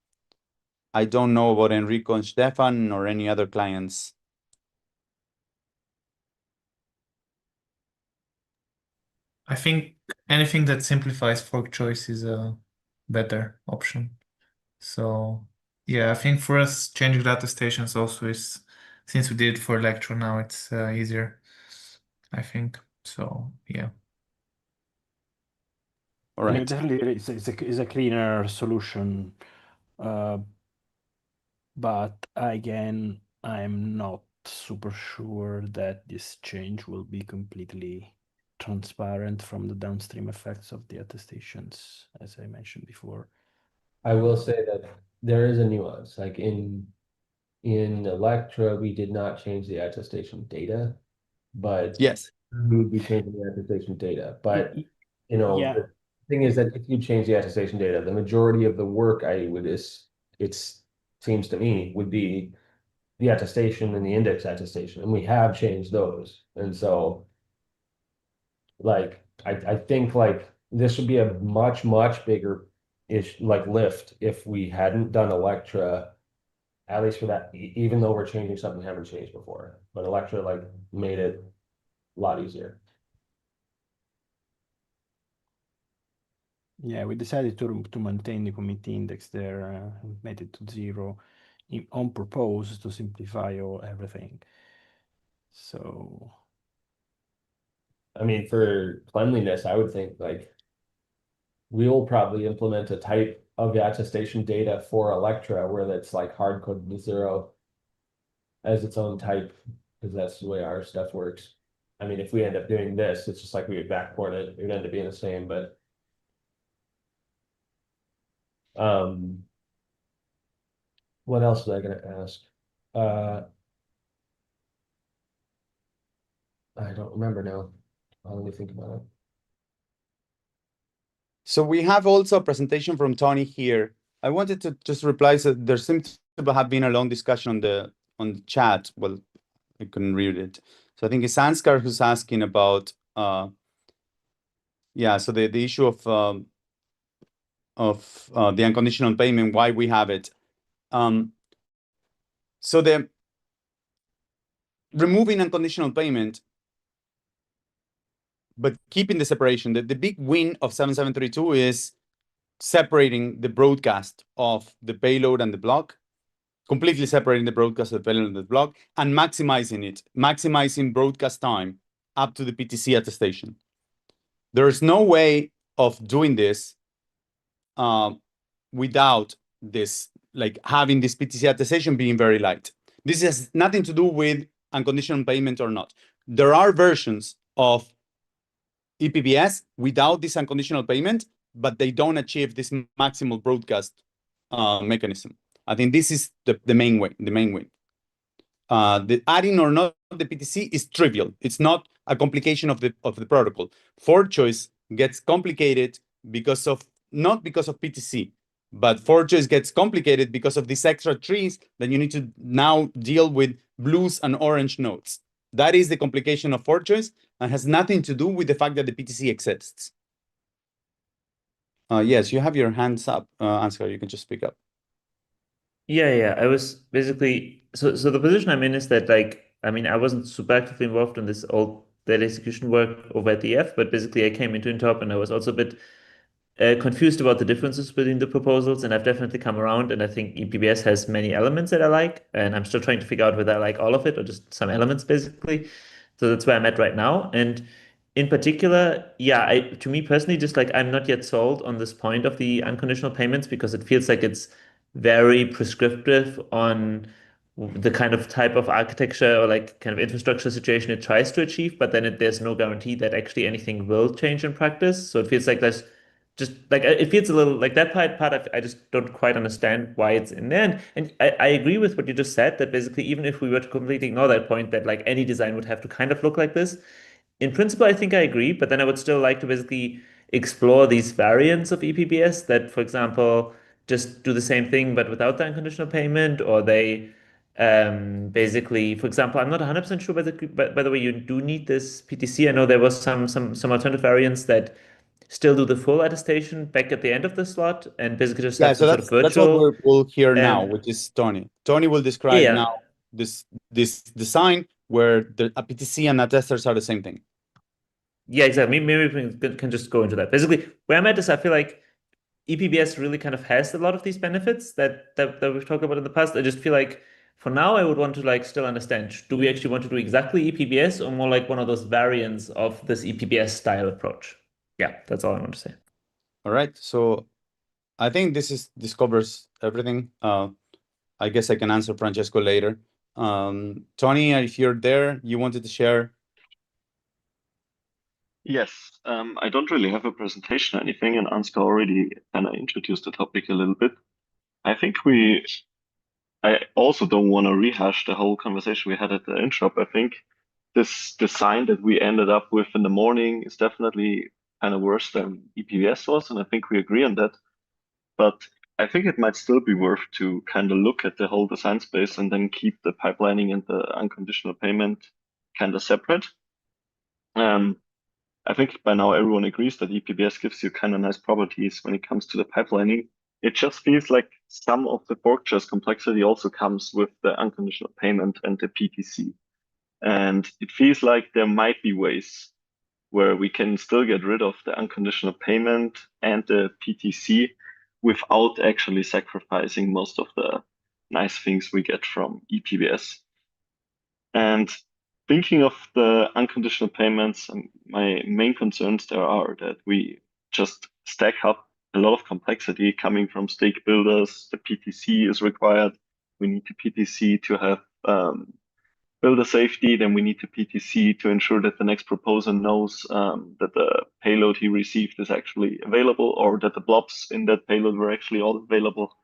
I don't know about Enrico and Stefan or any other clients. I think anything that simplifies fork choice is a better option. So yeah, I think for us, changing data stations also is, since we did it for lecture now, it's easier, I think. So yeah. All right. Definitely, it's a cleaner solution. But again, I'm not super sure that this change will be completely transparent from the downstream effects of the attestations, as I mentioned before. I will say that there is a nuance, like in Electra, we did not change the attestation data, but Yes. we would be changing the attestation data. But Yeah. the thing is that if you change the attestation data, the majority of the work it seems to me would be the attestation and the index attestation, and we have changed those. And so like I think like this would be a much bigger lift if we hadn't done Electra, at least for that, even though we're changing something we haven't changed before. But Electra like made it a lot easier. Yeah, we decided to maintain the committee index there, made it to 0 on purpose to simplify everything. So I mean, for cleanliness, I would think like we'll probably implement a type of the attestation data for Electra where that's like hard coded to 0 as its own type, because that's the way our stuff works. I mean, if we end up doing this, it's just like we would backport it. It would end up being the same, but what else was I gonna ask? I don't remember now. Let me think about it. So we have also a presentation from Tony here. I wanted to just reply. So there seems to have been a long discussion on the chat. Well, I couldn't read it. So I think it's Anskar who's asking about yeah. So the issue of the unconditional payment, why we have it. So the removing unconditional payment, but keeping the separation. The big win of 7732 is separating the broadcast of the payload and the block, completely separating the broadcast of the payload and the block, and maximizing it, maximizing broadcast time up to the PTC attestation. There is no way of doing this without this, like having this PTC attestation being very light. This has nothing to do with unconditional payment or not. There are versions of ePBS without this unconditional payment, but they don't achieve this maximal broadcast mechanism. I think this is the main way. The adding or not the PTC is trivial. It's not a complication of the protocol. For choice gets complicated because of not because of PTC, but for choice gets complicated because of these extra trees that you need to now deal with blues and orange nodes. That is the complication of for choice and has nothing to do with the fact that the PTC exists. Yes, you have your hands up, Ansgar. You can just speak up. Yeah. I was basically so the position I'm in is that like I mean I wasn't super actively involved in this old data execution work over at the EF, but basically I came into Intop and I was also a bit confused about the differences between the proposals, and I've definitely come around, and I think ePBS has many elements that I like, and I'm still trying to figure out whether I like all of it or just some elements basically. So that's where I'm at right now. And in particular, yeah, to me personally, just like I'm not yet sold on this point of the unconditional payments because it feels like it's very prescriptive on the kind of type of architecture or like kind of infrastructure situation it tries to achieve, but then there's no guarantee that actually anything will change in practice. So it feels like there's just like it feels a little like that part I just don't quite understand why it's in there. And I agree with what you just said that basically even if we were to completely ignore that point that like any design would have to kind of look like this, in principle I think I agree, but then I would still like to basically explore these variants of ePBS that, for example, just do the same thing but without the unconditional payment, or they basically, for example, I'm not 100% sure by the way you do need this PTC. I know there was some alternative variants that still do the full attestation back at the end of the slot and basically just have some sort of That's what virtual. we'll hear now, which is Tony. Tony will describe Yeah. now this design where the PTC and attesters are the same thing. Yeah, exactly. Maybe we can just go into that. Basically, where I'm at is I feel like ePBS really kind of has a lot of these benefits that we've talked about in the past. I just feel like for now I would want to like still understand, do we actually want to do exactly ePBS or more like one of those variants of this ePBS style approach? Yeah, that's all I want to say. All right. So I think this covers everything. I guess I can answer Francesco later. Tony, if you're there, you wanted to share. Yes, I don't really have a presentation or anything, and Ansgar already kind of introduced the topic a little bit. I also don't want to rehash the whole conversation we had at the Introp. I think this design that we ended up with in the morning is definitely kind of worse than ePBS was, and I think we agree on that. But I think it might still be worth to kind of look at the whole design space and then keep the pipelining and the unconditional payment kind of separate. I think by now everyone agrees that ePBS gives you kind of nice properties when it comes to the pipelining. It just feels like some of the fork chest complexity also comes with the unconditional payment and the PTC. And it feels like there might be ways where we can still get rid of the unconditional payment and the PTC without actually sacrificing most of the nice things we get from ePBS. And thinking of the unconditional payments, my main concerns there are that we just stack up a lot of complexity coming from stake builders. The PTC is required. We need the PTC to have builder safety. Then we need the PTC to ensure that the next proposer knows that the payload he received is actually available, or that the blobs in that payload were actually all available.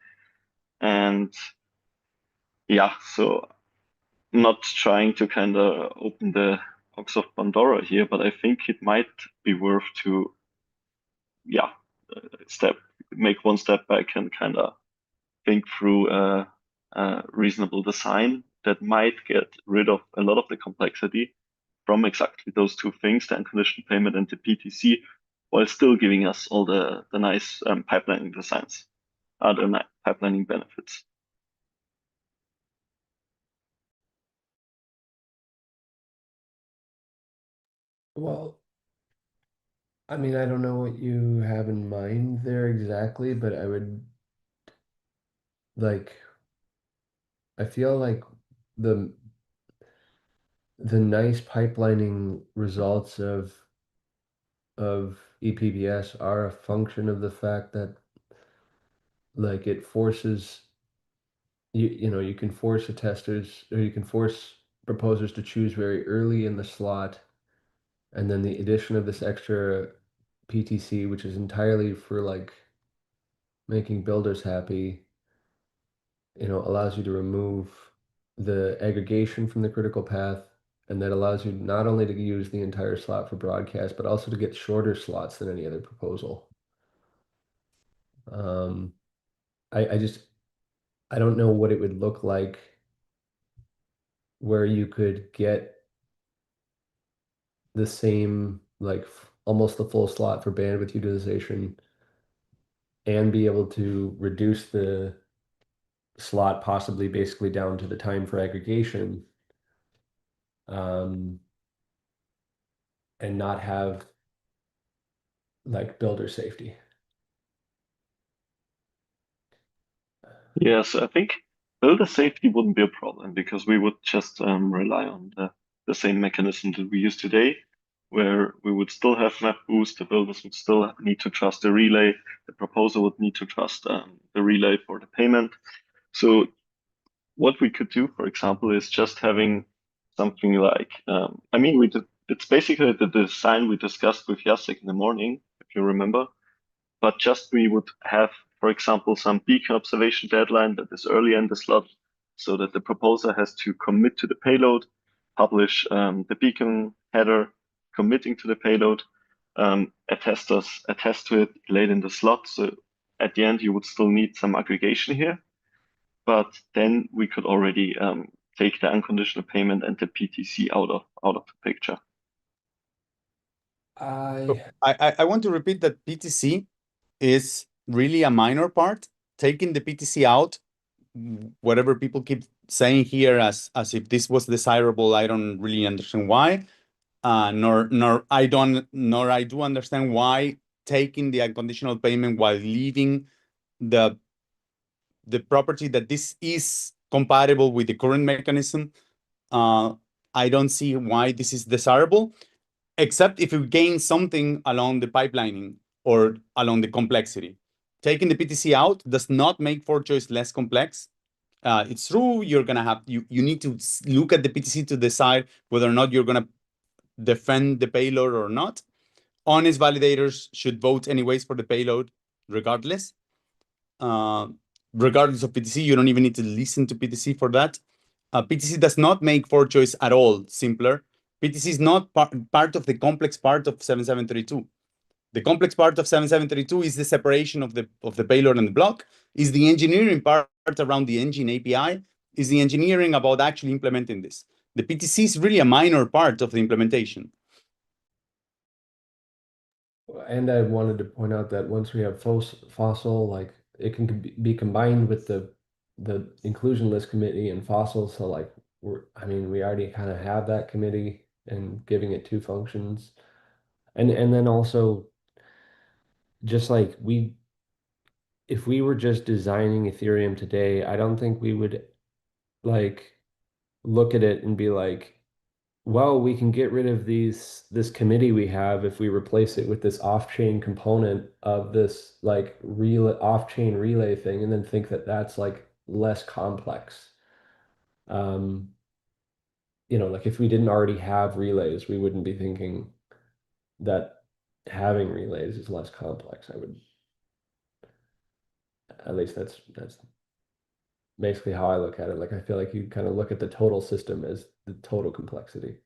And yeah, so not trying to kind of open the box of Pandora here, but I think it might be worth to, make one step back and kind of think through a reasonable design that might get rid of a lot of the complexity from exactly those two things, the unconditional payment and the PTC, while still giving us all the nice pipelining designs, the pipelining benefits. Well, I mean, I don't know what you have in mind there exactly, but I would like, I feel like the nice pipelining results of ePBS are a function of the fact that like it forces you can force the testers, or you can force proposers to choose very early in the slot, and then the addition of this extra PTC, which is entirely for like making builders happy, allows you to remove the aggregation from the critical path, and that allows you not only to use the entire slot for broadcast, but also to get shorter slots than any other proposal. I don't know what it would look like where you could get the same, like almost the full slot for bandwidth utilization and be able to reduce the slot possibly basically down to the time for aggregation, and not have like builder safety. Yes, I think builder safety wouldn't be a problem because we would just rely on the same mechanism that we use today, where we would still have map boost, the builders would still need to trust the relay, the proposer would need to trust the relay for the payment. So what we could do, for example, is just having something like, it's basically the design we discussed with Jacek in the morning, if you remember, but just we would have, for example, some beacon observation deadline that is early in the slot so that the proposer has to commit to the payload, publish the beacon header, committing to the payload, attest to it late in the slot. So at the end, you would still need some aggregation here, but then we could already take the unconditional payment and the PTC out of the picture. I want to repeat that PTC is really a minor part. Taking the PTC out, whatever people keep saying here as if this was desirable, I don't really understand why. Nor I do understand why taking the unconditional payment while leaving the property that this is compatible with the current mechanism. I don't see why this is desirable, except if you gain something along the pipelining or along the complexity. Taking the PTC out does not make for choice less complex. It's true, you're gonna have you need to look at the PTC to decide whether or not you're gonna defend the payload or not. Honest validators should vote anyways for the payload, regardless. Regardless of PTC, you don't even need to listen to PTC for that. PTC does not make for choice at all simpler. PTC is not part of the complex part of 7732. The complex part of 7732 is the separation of the payload and the block, is the engineering part around the engine API, is the engineering about actually implementing this. The PTC is really a minor part of the implementation. And I wanted to point out that once we have fossil, like it can be combined with the inclusion list committee and fossil. So like we already kind of have that committee and giving it two functions. And then also just like if we were just designing Ethereum today, I don't think we would like look at it and be like, well, we can get rid of this committee we have if we replace it with this off-chain component of this like off-chain relay thing, and then think that that's like less complex. Like if we didn't already have relays, we wouldn't be thinking that having relays is less complex. At least that's basically how I look at it. Like I feel like you kind of look at the total system as the total complexity.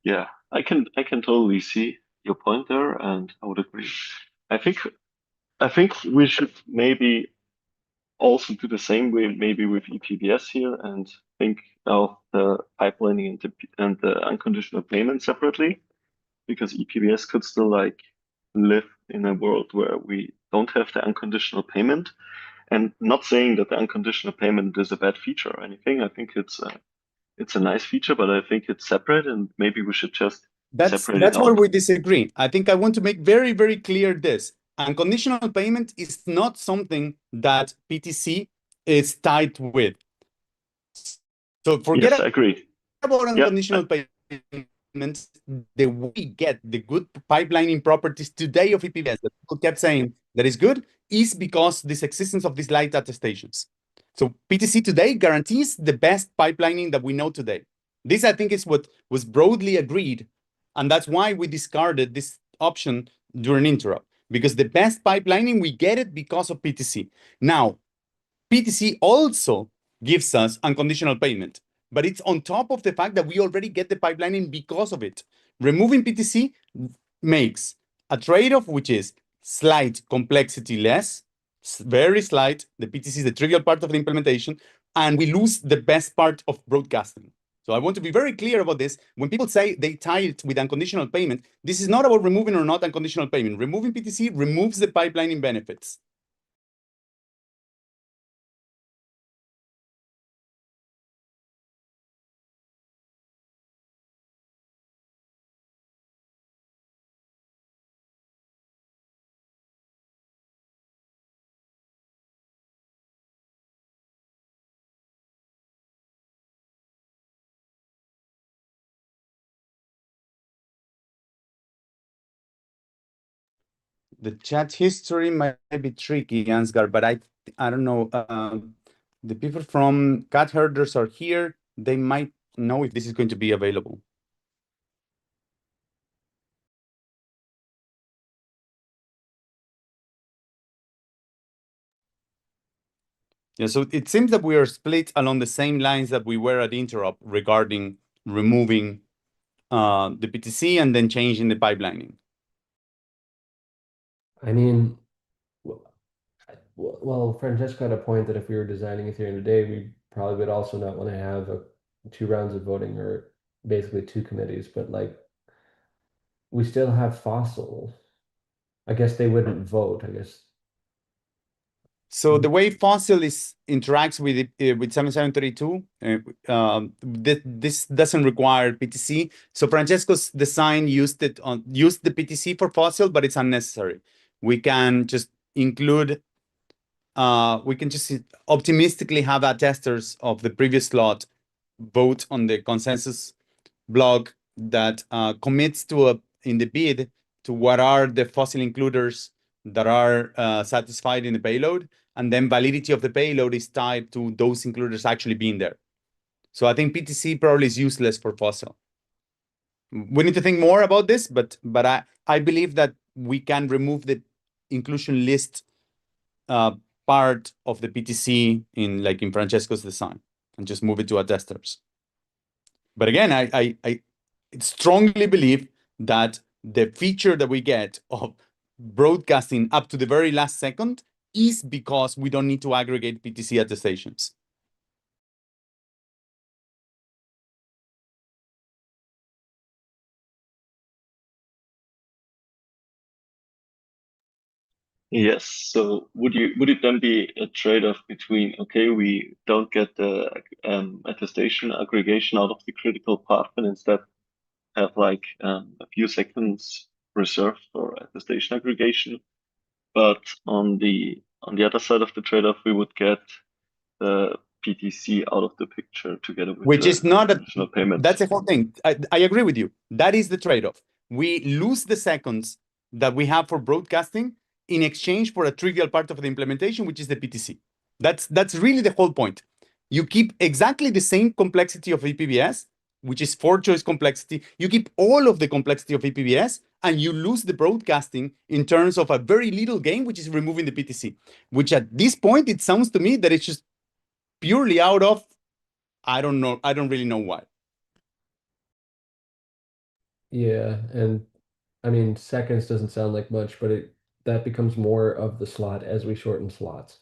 Yeah, I can totally see your point there, and I would agree. I think we should maybe also do the same way, maybe with ePBS here, and think of the pipelining and the unconditional payment separately, because ePBS could still like live in a world where we don't have the unconditional payment. And not saying that the unconditional payment is a bad feature or anything. I think it's a nice feature, but I think it's separate, and maybe we should just separate it That's where out. we disagree. I think I want to make very, very clear this. Unconditional payment is not something that PTC is tied with. So forget Yes, I agree. about Yeah, unconditional payments. The way we get the good pipelining properties today of ePBS that people kept saying that is good is because this existence of these light attestations. So PTC today guarantees the best pipelining that we know today. This, I think, is what was broadly agreed, and that's why we discarded this option during interop, because the best pipelining, we get it because of PTC. Now, PTC also gives us unconditional payment, but it's on top of the fact that we already get the pipelining because of it. Removing PTC makes a trade-off, which is slight complexity less, very slight. The PTC is the trivial part of the implementation, and we lose the best part of broadcasting. So I want to be very clear about this. When people say they tie it with unconditional payment, this is not about removing or not unconditional payment. Removing PTC removes the pipelining benefits. The chat history might be tricky, Ansgar, but I don't know. The people from Cat Herders are here. They might know if this is going to be available. Yeah, so it seems that we are split along the same lines that we were at interop regarding removing the PTC and then changing the pipelining. I mean, well, Francesco had a point that if we were designing Ethereum today, we probably would also not want to have two rounds of voting or basically two committees, but like we still have fossil. I guess they wouldn't vote, I guess. So the way Fossil interacts with 7732, this doesn't require PTC. So Francesco's design used the PTC for Fossil, but it's unnecessary. We can just include, we can just optimistically have our testers of the previous slot vote on the consensus block that commits to in the bid to what are the Fossil includers that are satisfied in the payload, and then validity of the payload is tied to those includers actually being there. So I think PTC probably is useless for Fossil. We need to think more about this, but I believe that we can remove the inclusion list part of the PTC in Francesco's design and just move it to our testers. But again, I strongly believe that the feature that we get of broadcasting up to the very last second is because we don't need to aggregate PTC attestations. Yes. So would it then be a trade-off between, okay, we don't get the attestation aggregation out of the critical path and instead have like a few seconds reserved for attestation aggregation, but on the other side of the trade-off, we would get the PTC out of the picture together with Which the is not a, additional payment. that's the whole thing. I agree with you. That is the trade-off. We lose the seconds that we have for broadcasting in exchange for a trivial part of the implementation, which is the PTC. That's really the whole point. You keep exactly the same complexity of ePBS, which is 4-choice complexity. You keep all of the complexity of ePBS, and you lose the broadcasting in terms of a very little gain, which is removing the PTC, which at this point, it sounds to me that it's just purely out of, I don't know. I don't really know why. Yeah, and I mean, seconds doesn't sound like much, but that becomes more of the slot as we shorten slots.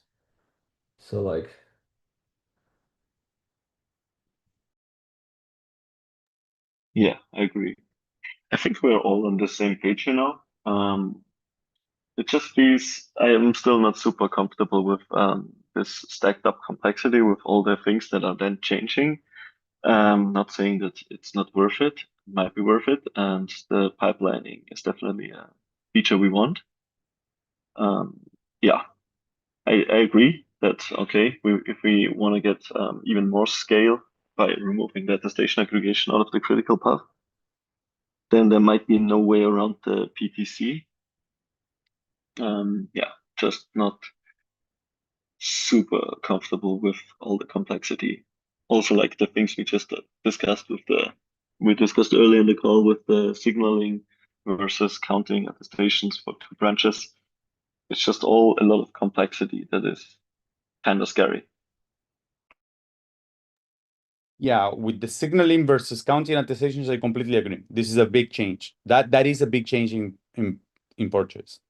So like, Yeah, I agree. I think we're all on the same page here now. It just feels I am still not super comfortable with this stacked up complexity with all the things that are then changing. Not saying that it's not worth it. It might be worth it, and the pipelining is definitely a feature we want. Yeah, I agree that okay, if we want to get even more scale by removing the attestation aggregation out of the critical path, then there might be no way around the PTC. Yeah, just not super comfortable with all the complexity. Also, like the things we just discussed we discussed earlier in the call with the signaling versus counting attestations for 2 branches. It's just all a lot of complexity that is kind of scary. Yeah, with the signaling versus counting attestations, I completely agree. This is a big change. That is a big change in purchase.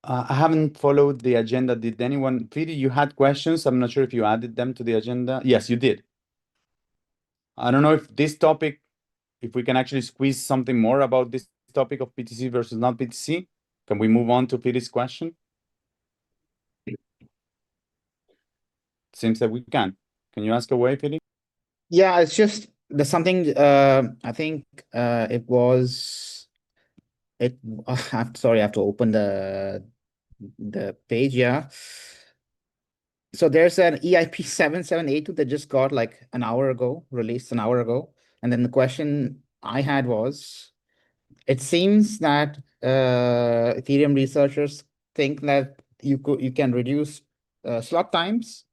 I haven't followed the agenda. Did anyone, Fidi, you had questions? I'm not sure if you added them to the agenda. Yes, you did. I don't know if this topic, if we can actually squeeze something more about this topic of PTC versus not PTC. Can we move on to Fidi's question? Seems that we can. Can you ask away, Fidi? Yeah, it's just there's something I think it was I'm sorry, I have to open the page, yeah. So there's an EIP-7732 that just got like an hour ago, released an hour ago. And then the question I had was, it seems that Ethereum researchers think that you can reduce slot times.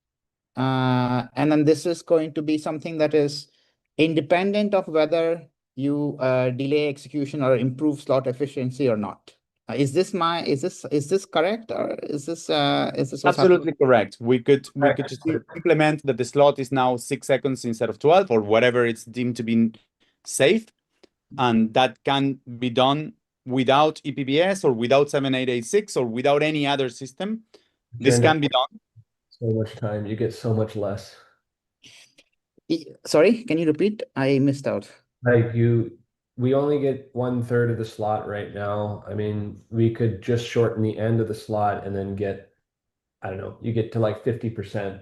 And then this is going to be something that is independent of whether you delay execution or improve slot efficiency or not. Is this correct, or is this what's Absolutely correct. We could Right. just implement that the slot is now 6 seconds instead of 12 or whatever it's deemed to be safe, and that can be done without ePBS or without 7886 or without any other system. This can be done. so much time, you get so much less. Sorry, can you repeat? I missed out. Like we only get 1/3 of the slot right now. I mean, we could just shorten the end of the slot and then get, I don't know, you get to like 50%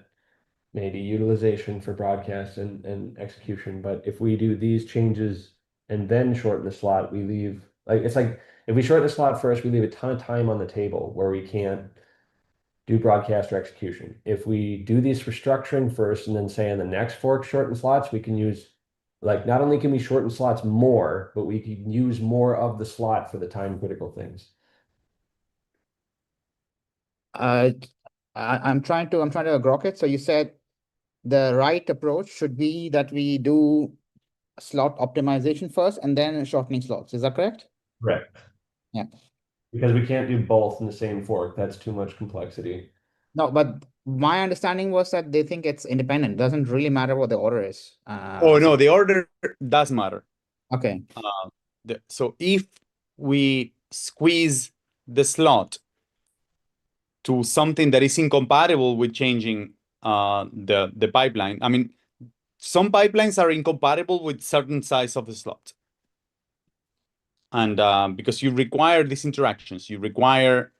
maybe utilization for broadcast and execution. But if we do these changes and then shorten the slot, we leave, like, it's like if we shorten the slot first, we leave a ton of time on the table where we can't do broadcast or execution. If we do these restructuring first and then say in the next fork shorten slots, we can use, like, not only can we shorten slots more, but we can use more of the slot for the time critical things. I'm trying to grok it. So you said the right approach should be that we do slot optimization first and then shortening slots. Is that correct? Correct. Yeah. Because we can't do both in the same fork. That's too much complexity. No, but my understanding was that they think it's independent. It doesn't really matter what the order is. Oh no, the order does matter. Okay. So if we squeeze the slot to something that is incompatible with changing the pipeline, I mean, some pipelines are incompatible with certain size of the slot. And because you require these interactions, you require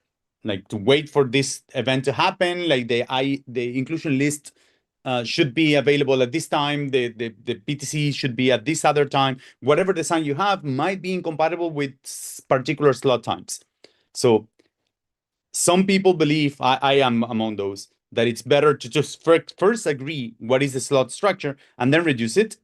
like to wait for this event to happen, like the inclusion list should be available at this time, the PTC should be at this other time. Whatever design you have might be incompatible with particular slot times. So some people believe, I am among those, that it's better to just first agree what is the slot structure and then reduce it.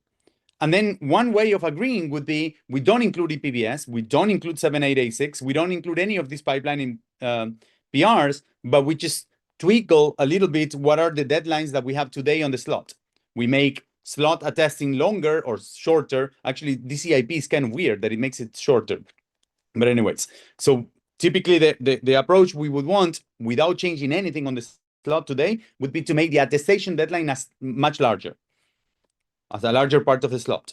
And then one way of agreeing would be we don't include ePBS, we don't include 7886, we don't include any of these pipeline PRs, but we just tweakle a little bit what are the deadlines that we have today on the slot. We make slot attesting longer or shorter. Actually, this EIP is kind of weird that it makes it shorter. But anyways, so typically the approach we would want without changing anything on the slot today would be to make the attestation deadline as much larger, as a larger part of the slot.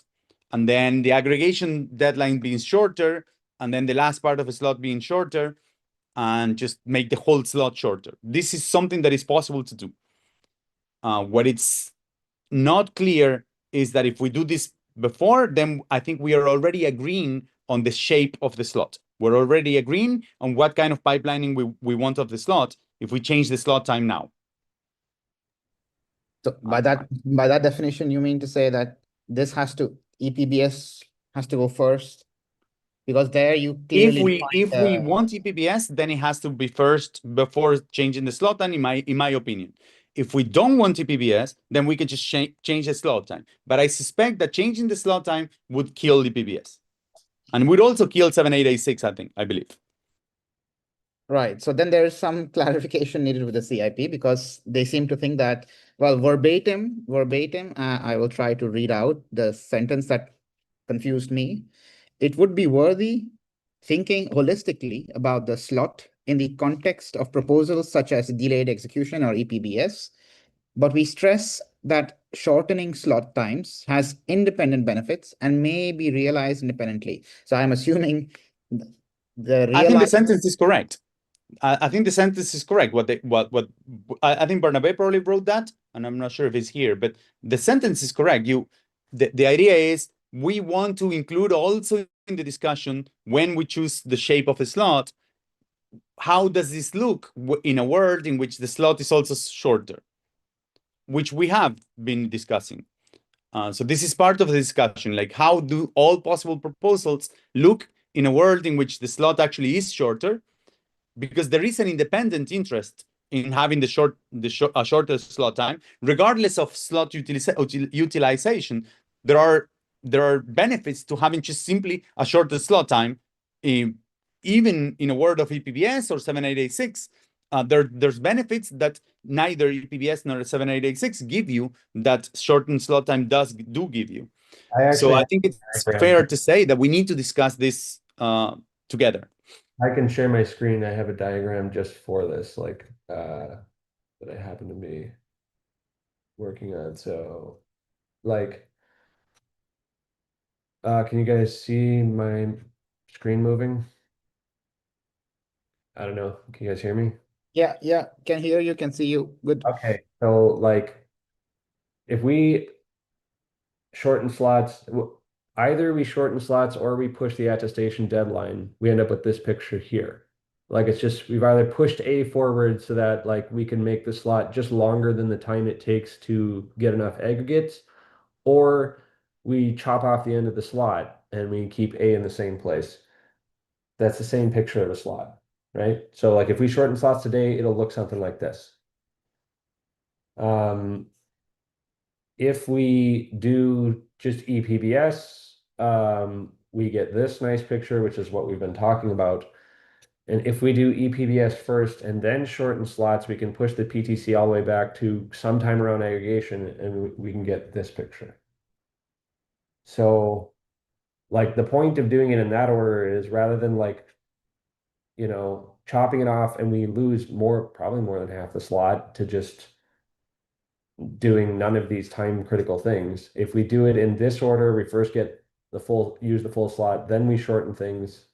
And then the aggregation deadline being shorter, and then the last part of the slot being shorter, and just make the whole slot shorter. This is something that is possible to do. What it's not clear is that if we do this before, then I think we are already agreeing on the shape of the slot. We're already agreeing on what kind of pipelining we want of the slot if we change the slot time now. So by that definition, you mean to say that this has to ePBS has to go first? Because there you clearly If we want ePBS, then it has to be first before changing the slot time, in my opinion. If we don't want ePBS, then we can just change the slot time. But I suspect that changing the slot time would kill ePBS. And would also kill 7886, I believe. Right. So then there is some clarification needed with the CIP because they seem to think that, well, verbatim, I will try to read out the sentence that confused me. It would be worthy thinking holistically about the slot in the context of proposals such as delayed execution or ePBS, but we stress that shortening slot times has independent benefits and may be realized independently. So I'm assuming I think the sentence is correct. I think the sentence is correct. I think Bernabé probably wrote that, and I'm not sure if it's here, but the sentence is correct. The idea is we want to include also in the discussion when we choose the shape of a slot. How does this look in a world in which the slot is also shorter, which we have been discussing. So this is part of the discussion, like how do all possible proposals look in a world in which the slot actually is shorter, because there is an independent interest in having a shorter slot time, regardless of slot utilization. There are benefits to having just simply a shorter slot time, even in a world of ePBS or 7886. There's benefits that neither ePBS nor 7886 give you that shortened slot time do give you. So I think it's fair to say that we need to discuss this together. I can share my screen. I have a diagram just for this, like that I happen to be working on. So, like, can you guys see my screen moving? I don't know. Can you guys hear me? Yeah, can hear you, can see you. Good. Okay, so like, if we shorten slots, either we shorten slots or we push the attestation deadline, we end up with this picture here. Like it's just, we've either pushed A forward so that like we can make the slot just longer than the time it takes to get enough aggregates, or we chop off the end of the slot and we keep A in the same place. That's the same picture of a slot, right? So like if we shorten slots today, it'll look something like this. If we do just ePBS, we get this nice picture, which is what we've been talking about. And if we do ePBS first and then shorten slots, we can push the PTC all the way back to sometime around aggregation and we can get this picture. So like the point of doing it in that order is rather than like, chopping it off, and we lose probably more than half the slot to just doing none of these time critical things. If we do it in this order, we first use the full slot, then we shorten things.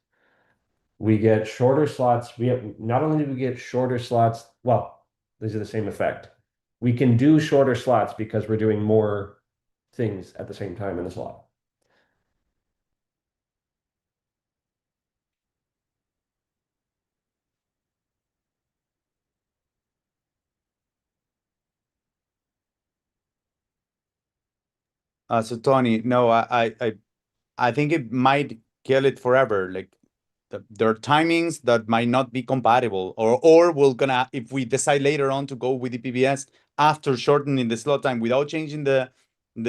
We get shorter slots. Not only do we get shorter slots, well, these are the same effect. We can do shorter slots because we're doing more things at the same time in the slot. So Tony, no, I think it might kill it forever. Like there are timings that might not be compatible, or we're gonna, if we decide later on to go with ePBS after shortening the slot time without changing the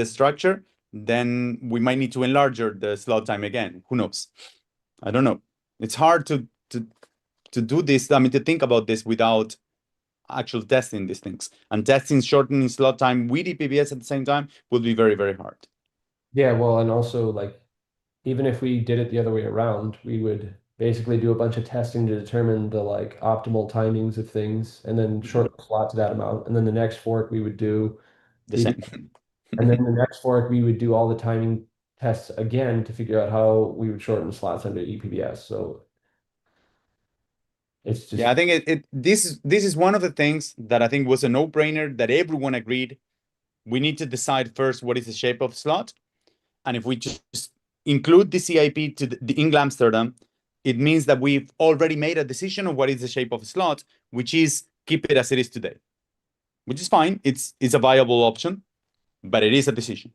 structure, then we might need to enlarge the slot time again. Who knows? I don't know. It's hard to do this. I mean, to think about this without actual testing these things, and testing shortening slot time with ePBS at the same time would be very, very hard. Yeah, well, and also like even if we did it the other way around, we would basically do a bunch of testing to determine the like optimal timings of things and then shorten the slot to that amount. And then the next fork we would do The same. and then the next fork we would do all the timing tests again to figure out how we would shorten slots under ePBS. So it's just Yeah, I think this is one of the things that I think was a no-brainer that everyone agreed. We need to decide first what is the shape of slot, and if we just include the EIP to the in Amsterdam, it means that we've already made a decision on what is the shape of a slot, which is keep it as it is today, which is fine. It's a viable option, but it is a decision.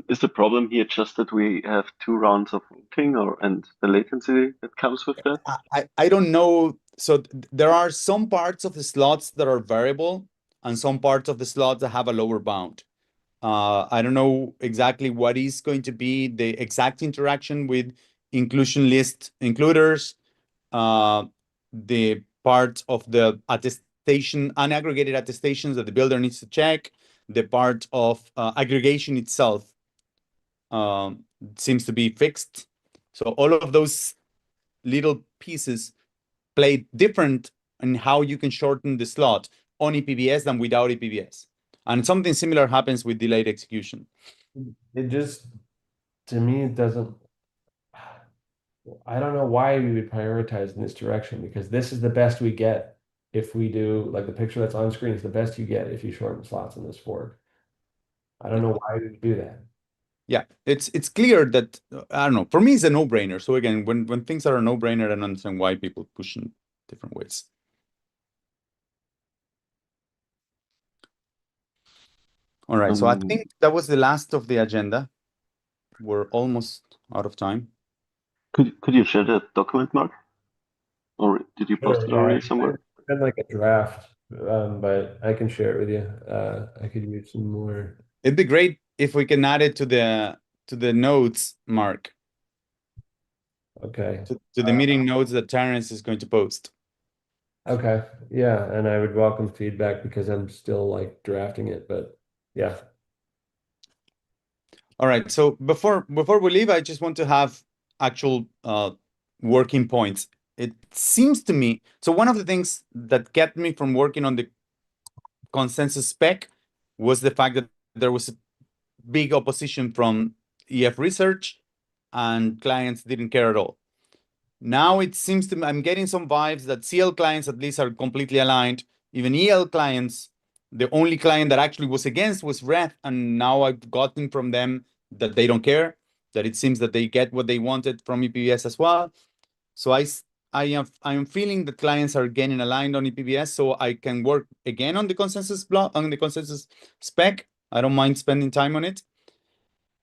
Is the problem here just that we have 2 rounds of voting and the latency that comes with that? I don't know. So there are some parts of the slots that are variable and some parts of the slots that have a lower bound. I don't know exactly what is going to be the exact interaction with inclusion list includers, the part of the attestation, unaggregated attestations that the builder needs to check, the part of aggregation itself seems to be fixed. So all of those little pieces play different in how you can shorten the slot on ePBS than without ePBS. And something similar happens with delayed execution. it just to me it doesn't I don't know why we would prioritize in this direction because this is the best we get if we do like the picture that's on screen is the best you get if you shorten slots in this fork. I don't know why we would do that. Yeah, it's clear that I don't know. For me, it's a no-brainer. So again, when things are a no-brainer, I don't understand why people push in different ways. All right, so I think that was the last of the agenda. We're almost out of time. Could you share the document, Mark? Or did you post it already somewhere? It's been like a draft, but I can share it with you. I could use some more. It'd be great if we can add it to the notes, Mark. Okay. To the meeting notes that Terrence is going to post. Okay. Yeah, and I would welcome feedback because I'm still like drafting it, but yeah. All right. So before we leave, I just want to have actual working points. It seems to me, so one of the things that kept me from working on the consensus spec was the fact that there was a big opposition from EF research and clients didn't care at all. Now it seems to me, I'm getting some vibes that CL clients at least are completely aligned. Even EL clients, the only client that actually was against was Reth, and now I've gotten from them that they don't care, that it seems that they get what they wanted from ePBS as well. So I am feeling that clients are getting aligned on ePBS, so I can work again on the consensus block, on the consensus spec. I don't mind spending time on it.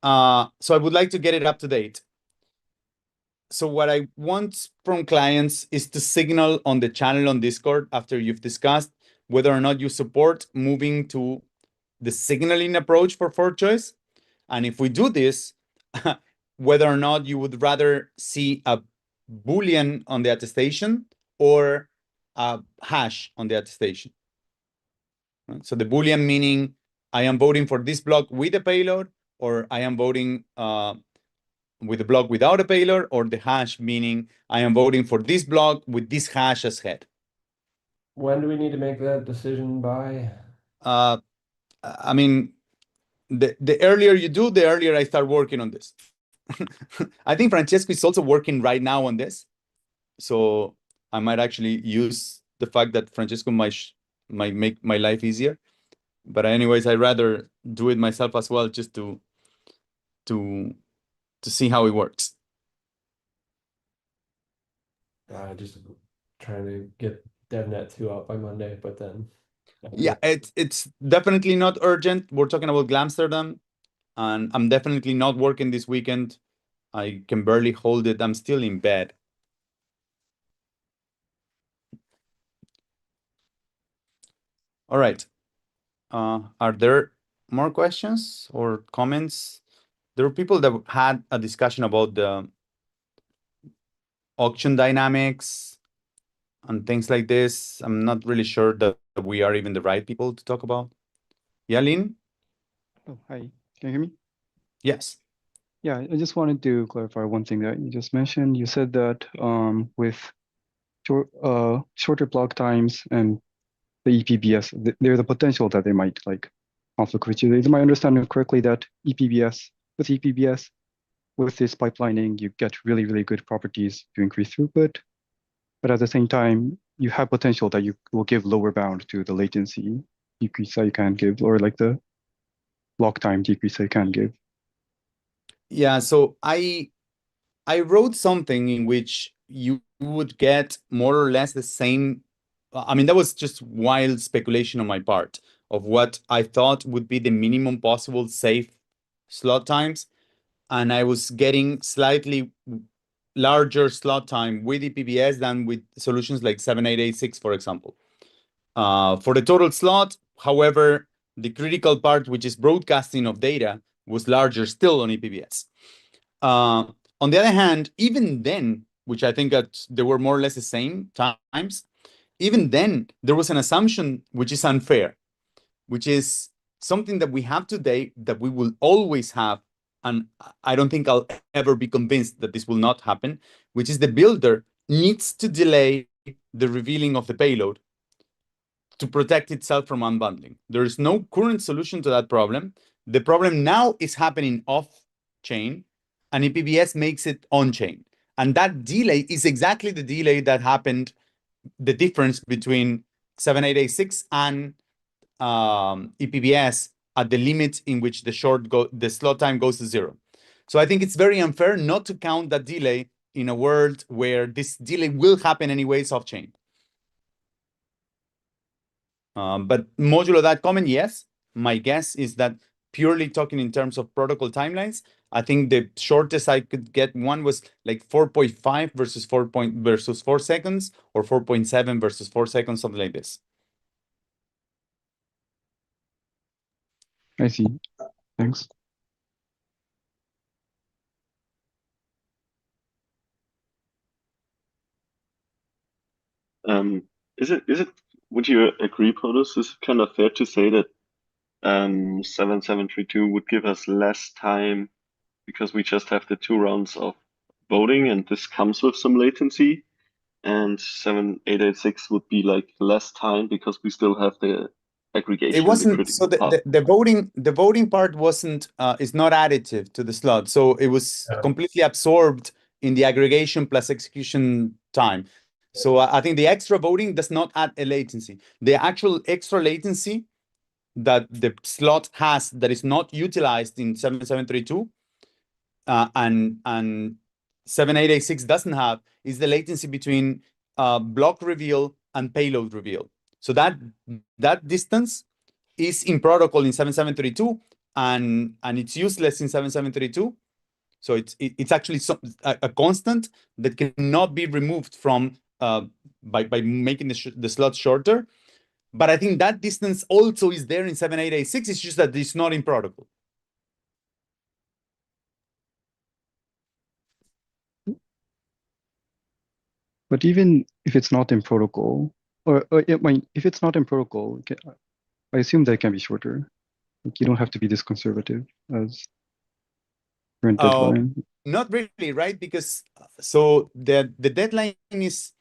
So I would like to get it up to date. So what I want from clients is to signal on the channel on Discord after you've discussed whether or not you support moving to the signaling approach for fork choice. And if we do this, whether or not you would rather see a Boolean on the attestation or a hash on the attestation. Right? So the Boolean meaning I am voting for this block with a payload, or I am voting with the block without a payload, or the hash, meaning I am voting for this block with this hash as head. When do we need to make that decision by? I mean, the earlier you do, the earlier I start working on this. I think Francesco is also working right now on this. So I might actually use the fact that Francesco might make my life easier. But anyways, I'd rather do it myself as well, just to see how it works. Just trying to get DevNet 2 out by Monday, but then Yeah, it's definitely not urgent. We're talking about Glamsterdam, and I'm definitely not working this weekend. I can barely hold it. I'm still in bed. All right. Are there more questions or comments? There were people that had a discussion about the auction dynamics and things like this. I'm not really sure that we are even the right people to talk about. Yeah, Lynn? Oh, hi. Can you hear me? Yes. Yeah, I just wanted to clarify one thing that you just mentioned. You said that with shorter block times and the ePBS, there's a potential that they might like conflict with you. Is my understanding correctly that ePBS, with this pipelining, you get really, really good properties to increase throughput, but at the same time, you have potential that you will give lower bound to the latency decrease that you can give, or like the block time decrease that you can give. Yeah, so I wrote something in which you would get more or less the same. I mean, that was just wild speculation on my part of what I thought would be the minimum possible safe slot times. And I was getting slightly larger slot time with ePBS than with solutions like 7886, for example. For the total slot, however, the critical part, which is broadcasting of data, was larger still on ePBS. On the other hand, even then, which I think that they were more or less the same times, even then, there was an assumption which is unfair, which is something that we have today that we will always have, and I don't think I'll ever be convinced that this will not happen, which is the builder needs to delay the revealing of the payload to protect itself from unbundling. There is no current solution to that problem. The problem now is happening off-chain, and ePBS makes it on-chain. And that delay is exactly the delay that happened, the difference between 7886 and ePBS at the limit in which the slot time goes to 0. So I think it's very unfair not to count that delay in a world where this delay will happen anyways off-chain. But modulo that comment, yes. My guess is that purely talking in terms of protocol timelines, I think the shortest I could get one was like 4.5 versus 4 seconds, or 4.7 versus 4 seconds, something like this. I see. Thanks. Would you agree, POTUS? Is it kind of fair to say that 7732 would give us less time because we just have the 2 rounds of voting and this comes with some latency, and 7886 would be like less time because we still have the aggregation. It wasn't, so the voting part wasn't is not additive to the slot, so it was completely absorbed in the aggregation plus execution time. So I think the extra voting does not add a latency. The actual extra latency that the slot has that is not utilized in 7732 and 7886 doesn't have is the latency between block reveal and payload reveal. So that distance is in protocol in 7732 and it's useless in 7732. So it's actually a constant that cannot be removed from by making the slot shorter. But I think that distance also is there in 7886. It's just that it's not in protocol. But even if it's not in protocol, if it's not in protocol, I assume that it can be shorter. Like you don't have to be this conservative as current deadline? Not really, right? Because so the deadline is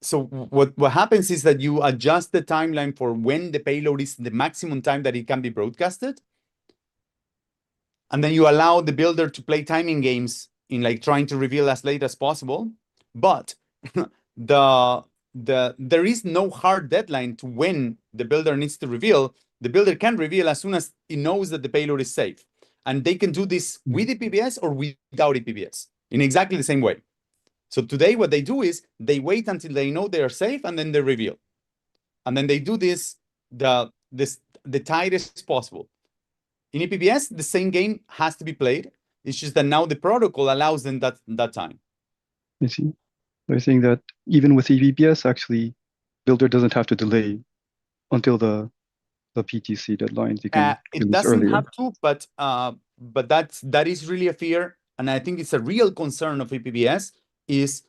so what happens is that you adjust the timeline for when the payload is the maximum time that it can be broadcasted, and then you allow the builder to play timing games in like trying to reveal as late as possible. But there is no hard deadline to when the builder needs to reveal. The builder can reveal as soon as he knows that the payload is safe. And they can do this with ePBS or without ePBS in exactly the same way. So today what they do is they wait until they know they are safe and then they reveal. And then they do this the tightest possible. In ePBS, the same game has to be played. It's just that now the protocol allows them that time. I see. They're saying that even with ePBS, actually, builder doesn't have to delay until the PTC deadlines. You can It release doesn't earlier. have to, but that is really a fear, and I think it's a real concern of ePBS. Is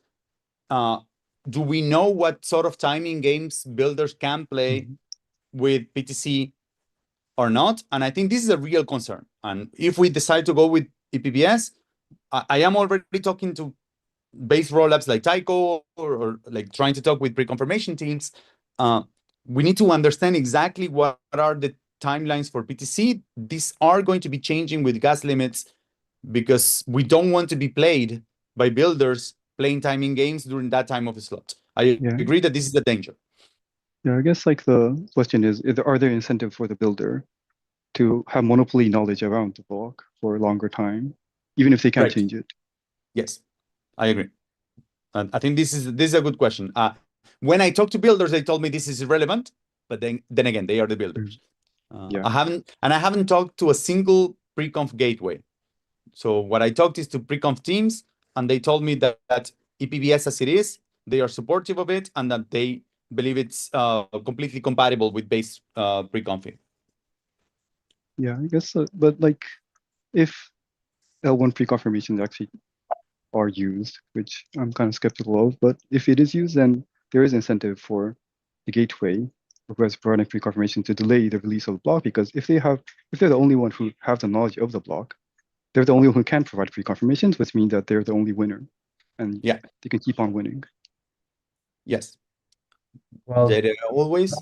do we know what sort of timing games builders can play with PTC or not? And I think this is a real concern. And if we decide to go with ePBS, I am already talking to base rollups like Tycho or like trying to talk with pre-confirmation teams. We need to understand exactly what are the timelines for PTC. These are going to be changing with gas limits because we don't want to be played by builders playing timing games during that time of the slot. I agree that this is the danger. Yeah, I guess like the question is are there incentives for the builder to have monopoly knowledge around the block for a longer time, even if they can't change it? Yes, I agree. And I think this is a good question. When I talk to builders, they told me this is irrelevant, but then again, they are the builders. I haven't talked to a single pre-conf gateway. So what I talked is to pre-conf teams, and they told me that ePBS as it is, they are supportive of it, and that they believe it's completely compatible with base pre-config. Yeah, I guess, but like if L1 pre-confirmations actually are used, which I'm kind of skeptical of, but if it is used, then there is incentive for the gateway who has providing pre-confirmation to delay the release of the block, because if they're the only one who have the knowledge of the block, they're the only one who can provide pre-confirmations, which means that they're the only winner, and they can keep on winning. Yes. Well, they always.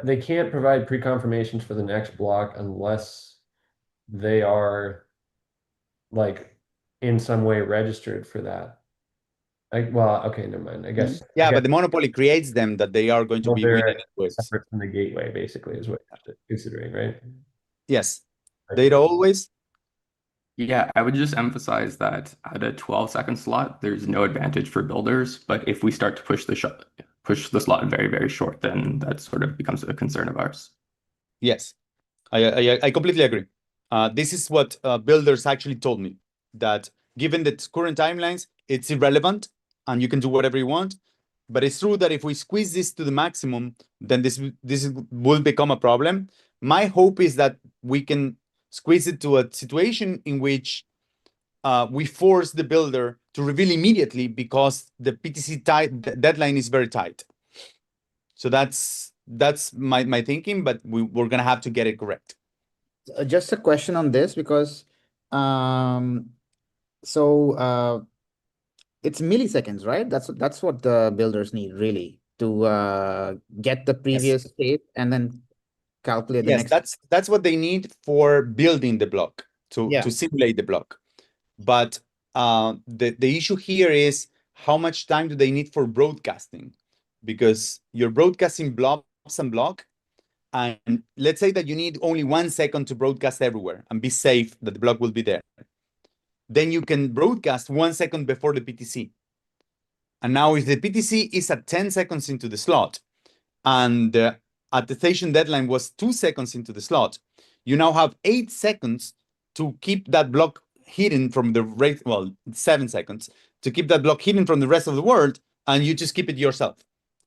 They can't provide pre-confirmations for the next block unless they are like in some way registered for that. Well, okay, never mind. I guess. Yeah, but the monopoly creates them that they are going to be winning separate from the gateway, basically, is what you're considering, right? Yes. Data always. Yeah, I would just emphasize that at a 12-second slot, there's no advantage for builders. But if we start to push the slot very, very short, then that sort of becomes a concern of ours. Yes, I completely agree. This is what builders actually told me, that given the current timelines, it's irrelevant and you can do whatever you want. But it's true that if we squeeze this to the maximum, then this will become a problem. My hope is that we can squeeze it to a situation in which we force the builder to reveal immediately because the PTC deadline is very tight. So that's my thinking, but we're gonna have to get it correct. Just a question on this, because it's milliseconds, right? That's what the builders need really to get the previous state and then calculate the next. That's what they need for building the block to simulate the block. But the issue here is how much time do they need for broadcasting? Because you're broadcasting blobs and block, and let's say that you need only 1 second to broadcast everywhere and be safe that the block will be there. Then you can broadcast 1 second before the PTC. And now if the PTC is at 10 seconds into the slot and attestation deadline was 2 seconds into the slot, you now have 8 seconds to keep that block hidden from the rate, 7 seconds to keep that block hidden from the rest of the world, and you just keep it yourself.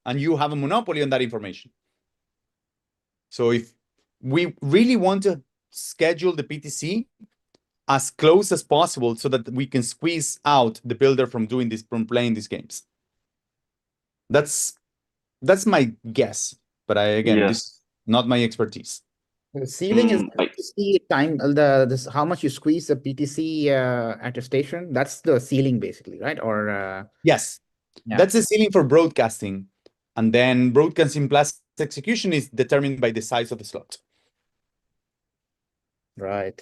And you have a monopoly on that information. So if we really want to schedule the PTC as close as possible so that we can squeeze out the builder from playing these games. That's my guess, but this is not my expertise. The ceiling is I, PTC time, this how much you squeeze the PTC at your station. That's the ceiling basically, right? Or Yes, yeah, that's the ceiling for broadcasting. And then broadcasting plus execution is determined by the size of the slot. right.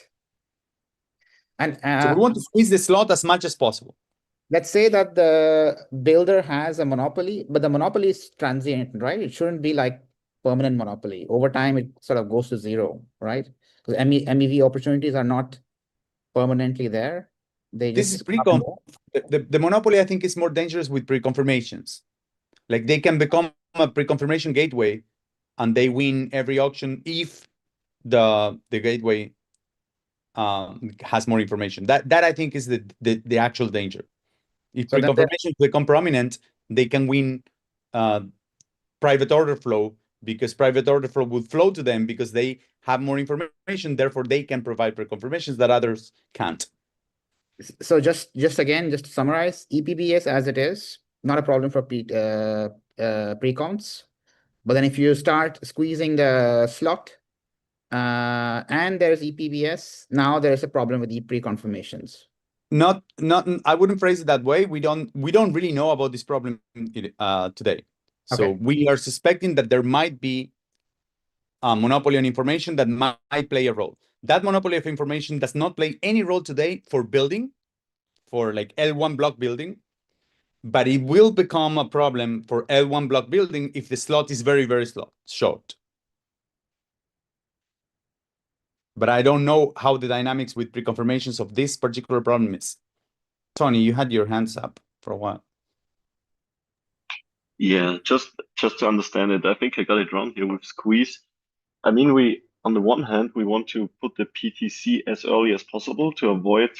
And So we want to squeeze the slot as much as possible. let's say that the builder has a monopoly, but the monopoly is transient, right? It shouldn't be like permanent monopoly. Over time, it sort of goes to zero, right? Because MEV opportunities are not permanently there. They This is just pre-conf. The monopoly, I think, is more dangerous with pre-confirmations. Like they can become a pre-confirmation gateway and they win every auction if the gateway has more information. That I think is the actual danger. If So then pre-confirmations become prominent, they can win private order flow because private order flow will flow to them because they have more information. Therefore, they can provide pre-confirmations that others can't. So just to summarize, ePBS as it is, not a problem for pre-counts. But then if you start squeezing the slot, and there's ePBS, now there's a problem with pre-confirmations. Not I wouldn't phrase it that way. We don't really know about this problem today. So Okay. we are suspecting that there might be a monopoly on information that might play a role. That monopoly of information does not play any role today for building, for like L1 block building, but it will become a problem for L1 block building if the slot is very, very short. But I don't know how the dynamics with pre-confirmations of this particular problem is. Tony, you had your hands up for a while. yeah, just to understand it, I think I got it wrong here with squeeze. I mean, we on the one hand we want to put the PTC as early as possible to avoid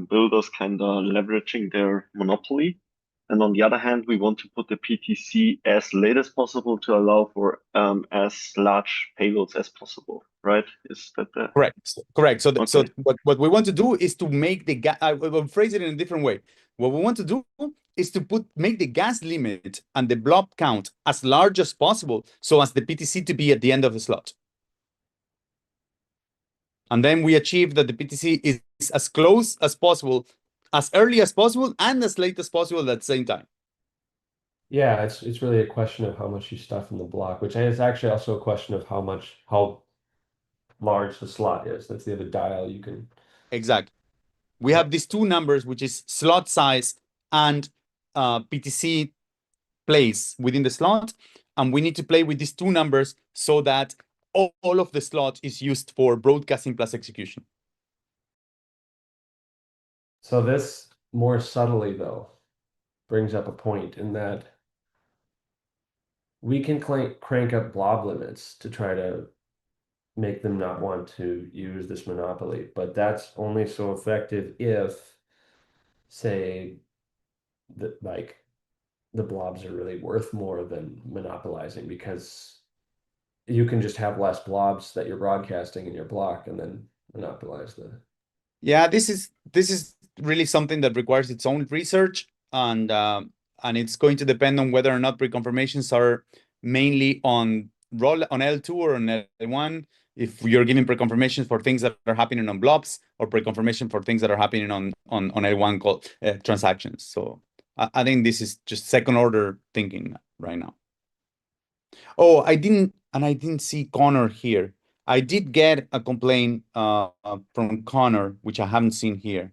builders kind of leveraging their monopoly, and on the other hand we want to put the PTC as late as possible to allow for as large payloads as possible. Right? Is that the Correct. So, so Okay. what we want to do is to make the gas. I will phrase it in a different way. What we want to do is to make the gas limit and the blob count as large as possible, so as the PTC to be at the end of the slot. And then we achieve that the PTC is as close as possible, as early as possible, and as late as possible at the same time. Yeah, it's really a question of how much you stuff in the block, which is actually also a question of how large the slot is. That's the other dial you can. Exactly. We have these two numbers, which is slot size and PTC place within the slot. And we need to play with these two numbers so that all of the slot is used for broadcasting plus execution. So this more subtly, though, brings up a point in that we can crank up blob limits to try to make them not want to use this monopoly, but that's only so effective if, say, like the blobs are really worth more than monopolizing, because you can just have less blobs that you're broadcasting in your block and then monopolize the. Yeah, this is really something that requires its own research, and it's going to depend on whether or not pre-confirmations are mainly on L2 or on L1. If you're giving pre-confirmations for things that are happening on blobs, or pre-confirmation for things that are happening on L1 called transactions. So I think this is just second order thinking right now. Oh, I didn't see Connor here. I did get a complaint from Connor, which I haven't seen here.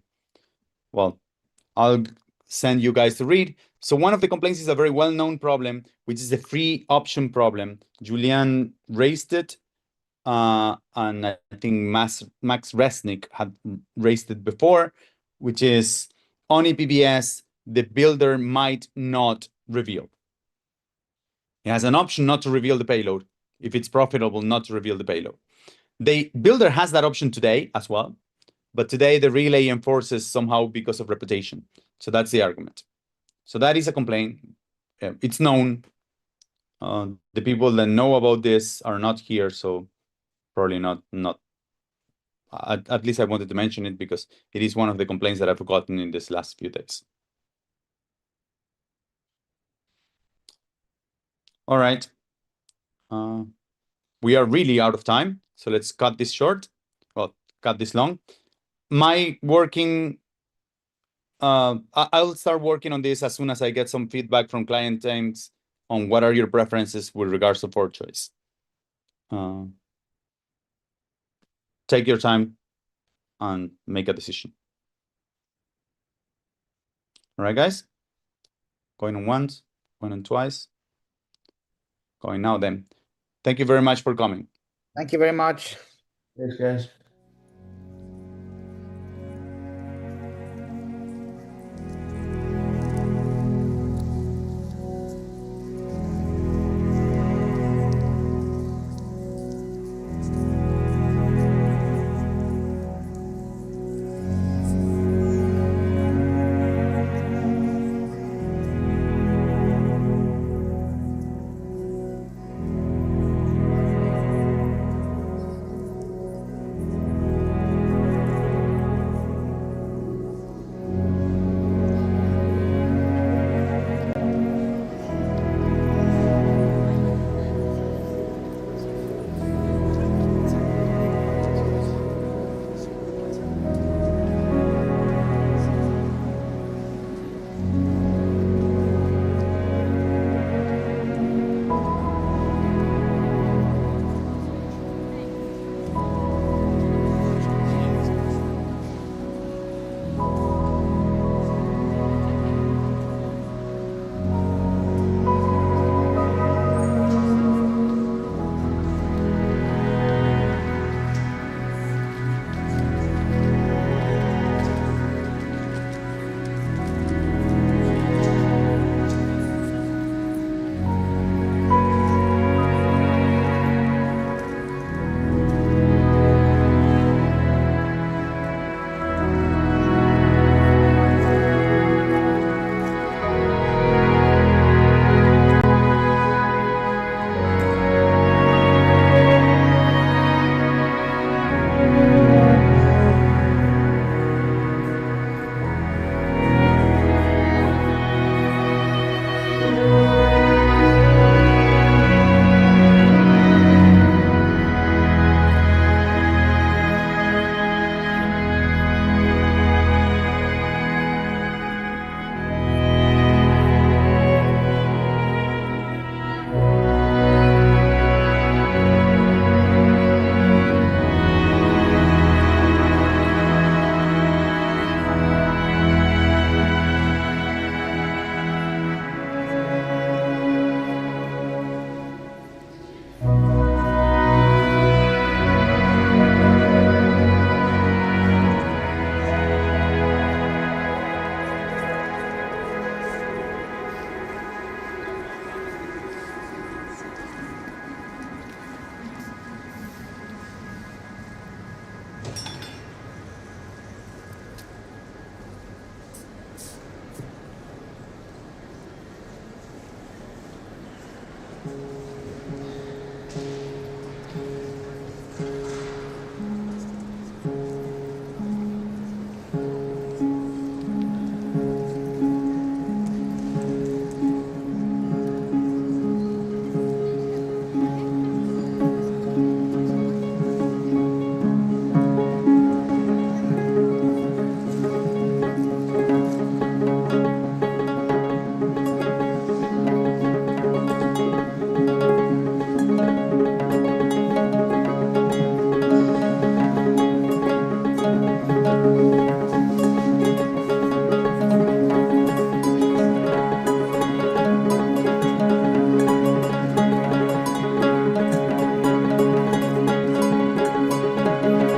Well, I'll send you guys to read. So one of the complaints is a very well-known problem, which is the free option problem. Julian raised it, and I think Max Resnick had raised it before, which is on ePBS, the builder might not reveal. It has an option not to reveal the payload if it's profitable not to reveal the payload. The builder has that option today as well, but today the relay enforces somehow because of reputation. So that's the argument. So that is a complaint. It's known. The people that know about this are not here, so probably not. At least I wanted to mention it because it is one of the complaints that I've gotten in this last few days. All right. We are really out of time. So let's cut this short. Well, cut this long. My working, I'll start working on this as soon as I get some feedback from client teams on what are your preferences with regards to port choice. Take your time and make a decision. All right, guys? Going on once, going on twice. Going now then. Thank you very much for coming. Thank you very much. Thanks, guys.